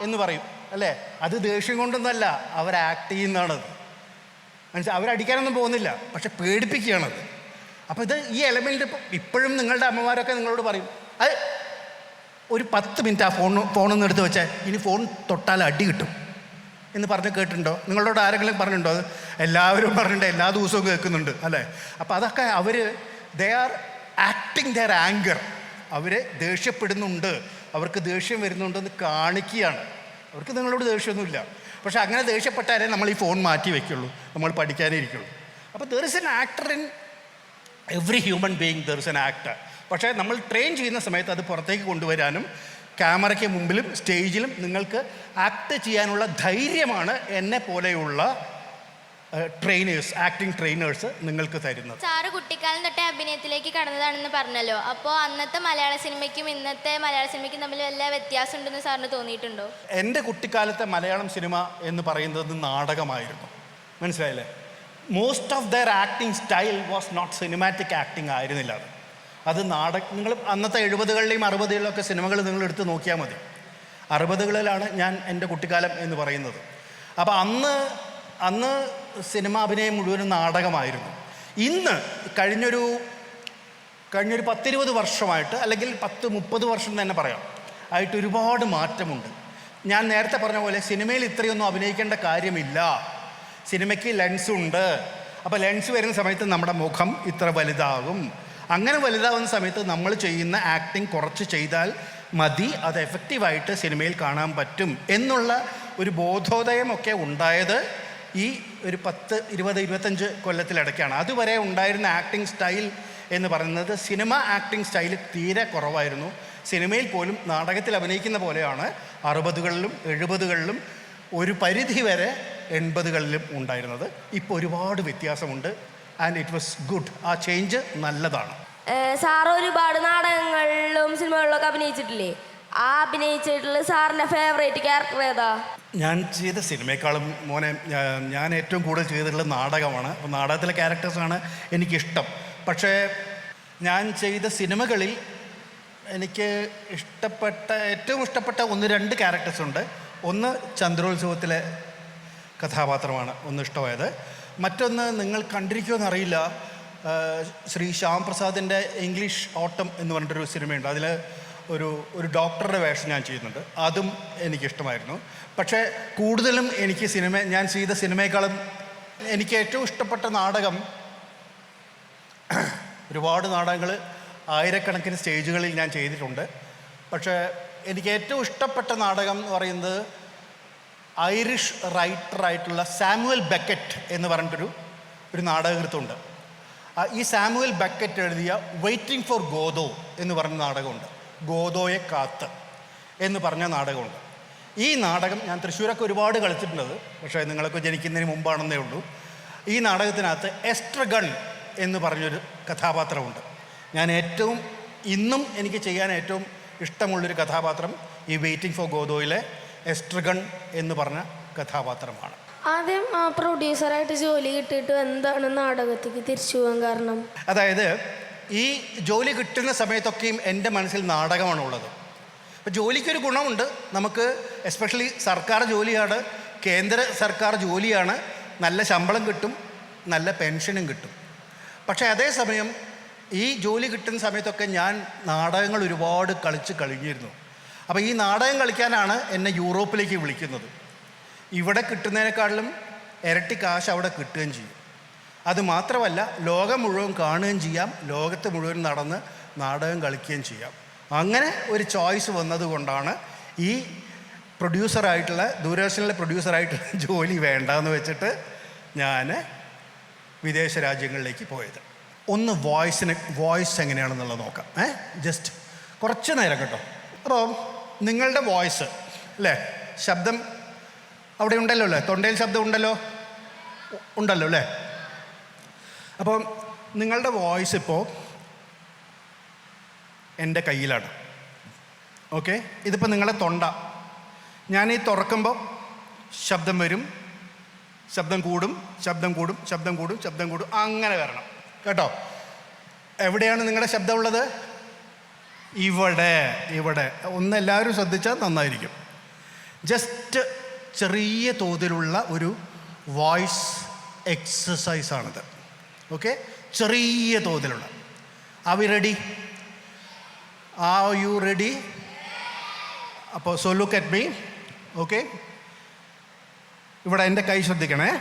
എന്ന് പറയും അല്ലേ? അത് ദേഷ്യം കൊണ്ടൊന്നുമല്ല, അവർ ആക്ട് ചെയ്യുന്നതാണത്. മനസ്സിലായി? അവരടിക്കാനൊന്നും പോകുന്നില്ല, പക്ഷെ പേടിപ്പിക്കുകയാണത്. അപ്പോൾ ഈ എലമെൻറ്റ് ഇപ്പോഴും നിങ്ങളുടെ അമ്മമാരൊക്കെ നിങ്ങളോട് പറയും, അത് ഒരു 10 മിനിറ്റ് ആ ഫോണൊന്നും എടുത്ത് വെച്ചാൽ ഇനി ഫോൺ തൊട്ടാൽ അടി കിട്ടും എന്ന് പറഞ്ഞ് കേട്ടിട്ടുണ്ടോ? നിങ്ങളോട് ആരെങ്കിലും പറഞ്ഞിട്ടുണ്ടോ? അത് എല്ലാവരും പറഞ്ഞിട്ടുണ്ട്, എല്ലാ ദിവസവും കേൾക്കുന്നുണ്ട് അല്ലേ? അപ്പോൾ അതൊക്കെ they are acting their anger. അവർ ദേഷ്യപ്പെടുന്നുണ്ട്, അവർക്ക് ദേഷ്യം വരുന്നുണ്ടെന്ന് കാണിക്കുകയാണ്. അവർക്ക് നിങ്ങളോട് ദേഷ്യമൊന്നുമില്ല, പക്ഷെ അങ്ങനെ ദേഷ്യപ്പെട്ടാലേ നമ്മൾ ഈ ഫോൺ മാറ്റി വയ്ക്കുള്ളൂ, നമ്മൾ പഠിക്കാനേ ഇരിക്കുള്ളൂ. അപ്പോൾ there is an actor in every human being, there is an actor. പക്ഷേ നമ്മൾ ട്രെയിൻ ചെയ്യുന്ന സമയത്ത് അത് പുറത്തേക്ക് കൊണ്ടുവരാനും ക്യാമറയ്ക്ക് മുമ്പിലും സ്റ്റേജിലും നിങ്ങൾക്ക് ആക്ട് ചെയ്യാനുള്ള ധൈര്യമാണ് എന്നെ പോലെയുള്ള ട്രെയിനേഴ്സ്, ആക്ടിങ് ട്രെയിനേഴ്സ് നിങ്ങൾക്ക് തരുന്നത്. സാറ് കുട്ടിക്കാലം തൊട്ടേ അഭിനയത്തിലേക്ക് കടന്നതാണെന്ന് പറഞ്ഞല്ലോ. അപ്പോൾ അന്നത്തെ മലയാള സിനിമയ്ക്കും ഇന്നത്തെ മലയാള സിനിമയ്ക്കും തമ്മിൽ വല്ല വ്യത്യാസം ഉണ്ടെന്ന് സാറിന് തോന്നിയിട്ടുണ്ടോ? എൻ്റെ കുട്ടിക്കാലത്തെ മലയാളം സിനിമ എന്ന് പറയുന്നത് നാടകമായിരുന്നു. മനസ്സിലായില്ലേ? Most of their acting style was not cinematic acting ആയിരുന്നില്ല. അത് നിങ്ങൾ അന്നത്തെ 70കളിലെയും 60കളിലൊക്കെ സിനിമകൾ നിങ്ങൾ എടുത്ത് നോക്കിയാൽ മതി. 60കളിലാണ് ഞാൻ എൻ്റെ കുട്ടിക്കാലം എന്ന് പറയുന്നത്. അപ്പോൾ അന്ന് സിനിമ അഭിനയം മുഴുവനും നാടകമായിരുന്നു. ഇന്ന് കഴിഞ്ഞൊരു 10-20 വർഷമായിട്ട്, അല്ലെങ്കിൽ 10-30 വർഷം തന്നെ പറയാം, ആയിട്ട് ഒരുപാട് മാറ്റമുണ്ട്. ഞാൻ നേരത്തെ പറഞ്ഞ പോലെ സിനിമയിൽ ഇത്രയൊന്നും അഭിനയിക്കേണ്ട കാര്യമില്ല. സിനിമയ്ക്ക് ലെൻസുണ്ട്. അപ്പോൾ ലെൻസ് വരുന്ന സമയത്ത് നമ്മുടെ മുഖം ഇത്ര വലുതാകും. അങ്ങനെ വലുതാവുന്ന സമയത്ത് നമ്മൾ ചെയ്യുന്ന ആക്ടിങ് കുറച്ച് ചെയ്താൽ മതി, അത് എഫക്റ്റീവായിട്ട് സിനിമയിൽ കാണാൻ പറ്റും എന്നുള്ള ഒരു ബോധോദയമൊക്കെ ഉണ്ടായത് ഈ ഒരു 10-20-25 കൊല്ലത്തിലിടയ്ക്കാണ്. അതുവരെ ഉണ്ടായിരുന്ന ആക്ടിങ് സ്റ്റൈൽ എന്ന് പറയുന്നത് സിനിമ ആക്ടിങ് സ്റ്റൈൽ തീരെ കുറവായിരുന്നു. സിനിമയിൽ പോലും നാടകത്തിൽ അഭിനയിക്കുന്ന പോലെയാണ് 60കളിലും 70കളിലും ഒരു പരിധി വരെ 80കളിലും ഉണ്ടായിരുന്നത്. ഇപ്പോൾ ഒരുപാട് വ്യത്യാസമുണ്ട്. And it was good. ആ ചേഞ്ച് നല്ലതാണ്. സാറ് ഒരുപാട് നാടകങ്ങളിലും സിനിമകളിലൊക്കെ അഭിനയിച്ചിട്ടില്ലേ? ആ അഭിനയിച്ചിട്ടുള്ള സാറിൻ്റെ ഫേവറേറ്റ് ക്യാരക്ടർ ഏതാ? ഞാൻ ചെയ്ത സിനിമയെക്കാളും മോനെ ഞാൻ ഏറ്റവും കൂടുതൽ ചെയ്തിട്ടുള്ളത് നാടകമാണ്. അപ്പോൾ നാടകത്തിലെ ക്യാരക്ടേഴ്സാണ് എനിക്കിഷ്ടം. പക്ഷേ ഞാൻ ചെയ്ത സിനിമകളിൽ എനിക്ക് ഏറ്റവും ഇഷ്ടപ്പെട്ട 1-2 ക്യാരക്ടേഴ്സ് ഉണ്ട്. ഒന്ന് ചന്ദ്രോത്സവത്തിലെ കഥാപാത്രമാണ് ഒന്ന് ഇഷ്ടമായത്. മറ്റൊന്ന് നിങ്ങൾ കണ്ടിരിക്കുമെന്നറിയില്ല, ശ്രീ ശ്യാം പ്രസാദിൻ്റെ ഇംഗ്ലീഷ് ഓട്ടം എന്ന് പറഞ്ഞിട്ടൊരു സിനിമയുണ്ട്. അതിൽ ഒരു ഡോക്ടറുടെ വേഷം ഞാൻ ചെയ്യുന്നുണ്ട്. അതും എനിക്കിഷ്ടമായിരുന്നു. പക്ഷേ കൂടുതലും ഞാൻ ചെയ്ത സിനിമയെക്കാളും എനിക്ക് ഏറ്റവും ഇഷ്ടപ്പെട്ട നാടകം, ഒരുപാട് നാടകങ്ങൾ ആയിരക്കണക്കിന് സ്റ്റേജുകളിൽ ഞാൻ ചെയ്തിട്ടുണ്ട്. പക്ഷേ എനിക്ക് ഏറ്റവും ഇഷ്ടപ്പെട്ട നാടകം എന്ന് പറയുന്നത് ഐറിഷ് റൈറ്ററായിട്ടുള്ള സാമുവൽ ബെക്കറ്റ് എന്ന് പറഞ്ഞിട്ടൊരു നാടകകൃത്തുണ്ട്. ഈ സാമുവൽ ബെക്കറ്റ് എഴുതിയ വെയിറ്റിംഗ് ഫോർ ഗോദോ എന്ന് പറഞ്ഞ നാടകമുണ്ട്. ഗോദോയെ കാത്ത് എന്ന് പറഞ്ഞ നാടകമുണ്ട്. ഈ നാടകം ഞാൻ തൃശ്ശൂരൊക്കെ ഒരുപാട് കളിച്ചിട്ടുള്ളത്, പക്ഷേ നിങ്ങളൊക്കെ ജനിക്കുന്നതിന് മുമ്പാണെന്നേ ഉള്ളൂ. ഈ നാടകത്തിനകത്ത് എസ്ട്രഗൺ എന്ന് പറഞ്ഞൊരു കഥാപാത്രമുണ്ട്. ഞാൻ ഇന്നും എനിക്ക് ചെയ്യാൻ ഏറ്റവും ഇഷ്ടമുള്ളൊരു കഥാപാത്രം ഈ വെയിറ്റിംഗ് ഫോർ ഗോദോയിലെ എസ്ട്രഗൺ എന്ന് പറഞ്ഞ കഥാപാത്രമാണ്. ആദ്യം പ്രൊഡ്യൂസറായിട്ട് ജോലി കിട്ടിയിട്ട് എന്താണ് നാടകത്തേക്ക് തിരിച്ചു പോകാൻ കാരണം? അതായത് ഈ ജോലി കിട്ടുന്ന സമയത്തൊക്കെയും എൻ്റെ മനസ്സിൽ നാടകമാണ് ഉള്ളത്. അപ്പോൾ ജോലിക്കൊരു ഗുണമുണ്ട് നമുക്ക്, എസ്പെഷ്യലി സർക്കാർ ജോലിയാണ്, കേന്ദ്ര സർക്കാർ ജോലിയാണ്, നല്ല ശമ്പളം കിട്ടും, നല്ല പെൻഷനും കിട്ടും. പക്ഷേ അതേസമയം ഈ ജോലി കിട്ടുന്ന സമയത്തൊക്കെ ഞാൻ നാടകങ്ങൾ ഒരുപാട് കളിച്ച് കഴിഞ്ഞിരുന്നു. അപ്പോൾ ഈ നാടകം കളിക്കാനാണ് എന്നെ യൂറോപ്പിലേക്ക് വിളിക്കുന്നത്. ഇവിടെ കിട്ടുന്നതിനേക്കാളും ഇരട്ടി കാശ് അവിടെ കിട്ടുകയും ചെയ്യും. അതുമാത്രമല്ല, ലോകം മുഴുവൻ കാണുകയും ചെയ്യാം, ലോകത്ത് മുഴുവൻ നടന്ന് നാടകം കളിക്കുകയും ചെയ്യാം. അങ്ങനെ ഒരു ചോയ്സ് വന്നതുകൊണ്ടാണ് ഈ പ്രൊഡ്യൂസറായിട്ടുള്ള ദൂരദർശനിലെ പ്രൊഡ്യൂസറായിട്ടുള്ള ജോലി വേണ്ടാന്ന് വെച്ചിട്ട് ഞാൻ വിദേശ രാജ്യങ്ങളിലേക്ക് പോയത്. ഒന്ന് വോയിസ് എങ്ങനെയാണെന്നുള്ളത് നോക്കാം. ജസ്റ്റ് കുറച്ച് നേരം കേട്ടോ. അപ്പോൾ നിങ്ങളുടെ വോയിസ് അല്ലേ, ശബ്ദം അവിടെ ഉണ്ടല്ലോ അല്ലേ, തൊണ്ടയിൽ ശബ്ദം ഉണ്ടല്ലോ അല്ലേ. അപ്പം നിങ്ങളുടെ വോയിസ് ഇപ്പോൾ എൻ്റെ കയ്യിലാണ്. ഓക്കെ, ഇതിപ്പോൾ നിങ്ങളുടെ തൊണ്ട. ഞാൻ ഈ തുറക്കുമ്പോൾ ശബ്ദം വരും, ശബ്ദം കൂടും, ശബ്ദം കൂടും, ശബ്ദം കൂടും, ശബ്ദം കൂടും, അങ്ങനെ വരണം കേട്ടോ. എവിടെയാണ് നിങ്ങളുടെ ശബ്ദം ഉള്ളത്? ഇവിടെ. ഒന്ന് എല്ലാവരും ശ്രദ്ധിച്ചാൽ നന്നായിരിക്കും. ജസ്റ്റ് ചെറിയ തോതിലുള്ള ഒരു വോയിസ് എക്സസൈസാണിത്. ഓക്കെ, ചെറിയ തോതിലുള്ള. Are you ready? അപ്പോൾ so look at me. Okay, ഇവിടെ എൻ്റെ കൈ ശ്രദ്ധിക്കണേ.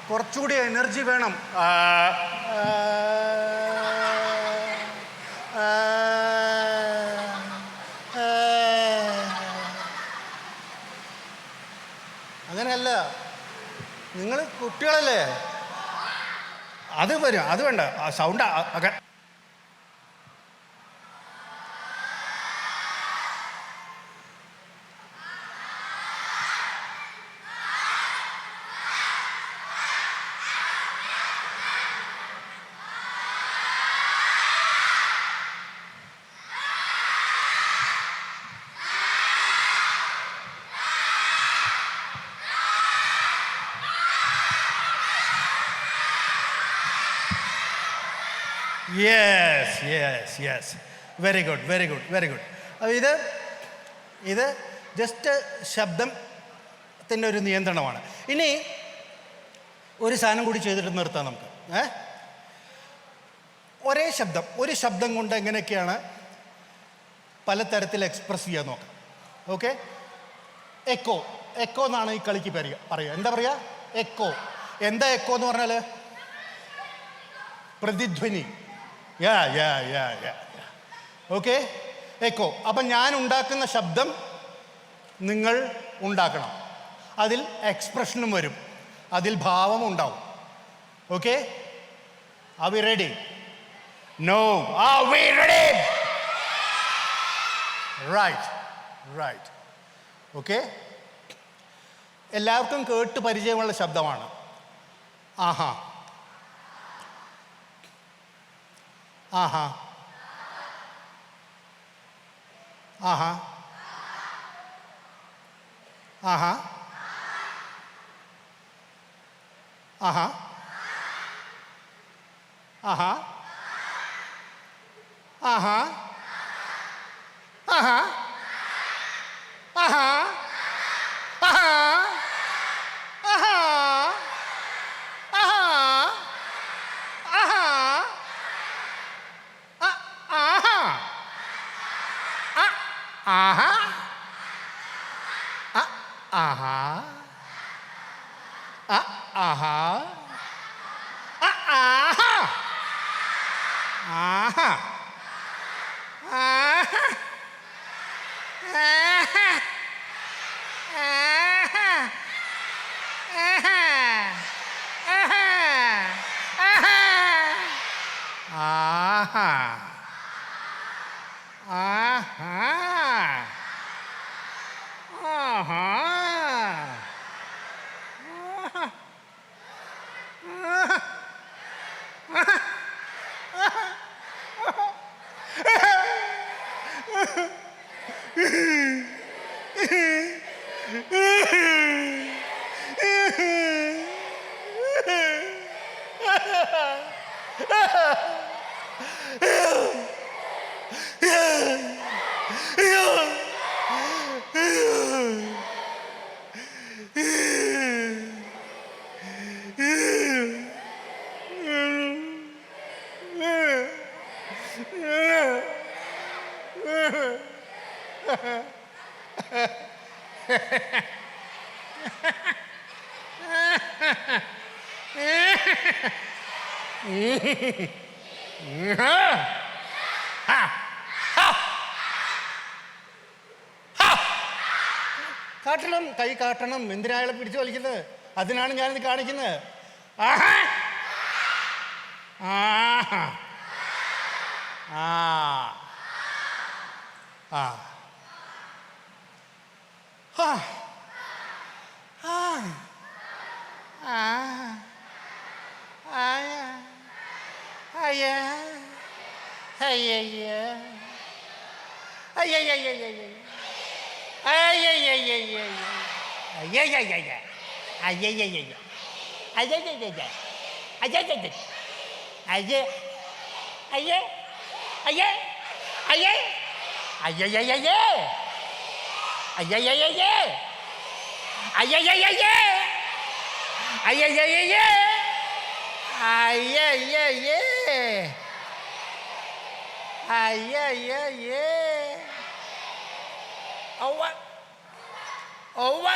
കുറച്ചുകൂടി എനർജി വേണം. അങ്ങനെയല്ല, നിങ്ങൾ കുട്ടികളല്ലേ, അത് വരും, അത് വേണ്ട. Sound yes very good. അപ്പോൾ ഇത് ജസ്റ്റ് ശബ്ദത്തിൻ്റെ ഒരു നിയന്ത്രണമാണ്. ഇനി ഒരു സാധനം കൂടി ചെയ്തിട്ട് നിർത്താം നമുക്ക്. ഒരു ശബ്ദം കൊണ്ട് എങ്ങനെയൊക്കെയാണ് പലതരത്തിൽ എക്സ്പ്രസ് ചെയ്യാൻ നോക്കാം. ഓക്കെ, എക്കോ എന്നാണ് ഈ കളിക്ക് പറയുക. എന്താ പറയുക? എക്കോ. എന്താ എക്കോ എന്ന് പറഞ്ഞാൽ? പ്രതിധ്വനി. Okay, echo. അപ്പം ഞാൻ ഉണ്ടാക്കുന്ന ശബ്ദം നിങ്ങൾ ഉണ്ടാക്കണം. അതിൽ എക്സ്പ്രഷനും വരും, അതിൽ ഭാവം ഉണ്ടാവും. Okay, are we ready? No, are we ready? Right. Okay, എല്ലാവർക്കും കേട്ട് പരിചയമുള്ള ശബ്ദമാണ്. ആഹാ, ആഹാ, ആഹാ, ആഹാ, ആഹാ, ആഹാ, ആഹാ, ആഹാ, ആഹാ ആഹാ ആഹാ ആഹാ ആഹാ ആഹാ ആഹാ ആഹാ ആഹാ ആഹാ കാട്ടണം, കൈ കാട്ടണം. എന്തിനാ അയാളെ പിടിച്ചു വലിക്കുന്നത്? അതിനാണ് ഞാനിത് കാണിക്കുന്നത്. ആഹാ ആഹാ ആ ആ ആ ആ ആ ആയ അയ്യ അയ്യയ്യ അയ്യയ്യയ്യയ്യ അയ്യയ്യയ്യയ്യ അയ്യയ്യയ്യയ്യ അയ്യയ്യയ്യയ്യ അയ്യയ്യയ്യയ്യ അയ്യയ്യയ്യയ്യ അയ്യേ അയ്യേ അയ്യേ അയ്യേ അയ്യയ്യയ്യയ്യ അയ്യയ്യയ്യയ്യ അയ്യയ്യയ്യയ്യ അയ്യയ്യയ്യയ്യ അയ്യയ്യയ്യ അയ്യയ്യയ്യ ഔവ ഔവ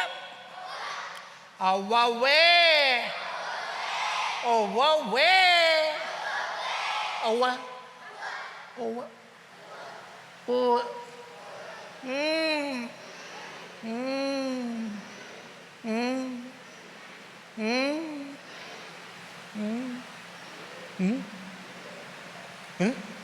ഔവ്വേ ഔവ്വേ ഔവ ഔവ ഓ Hmm?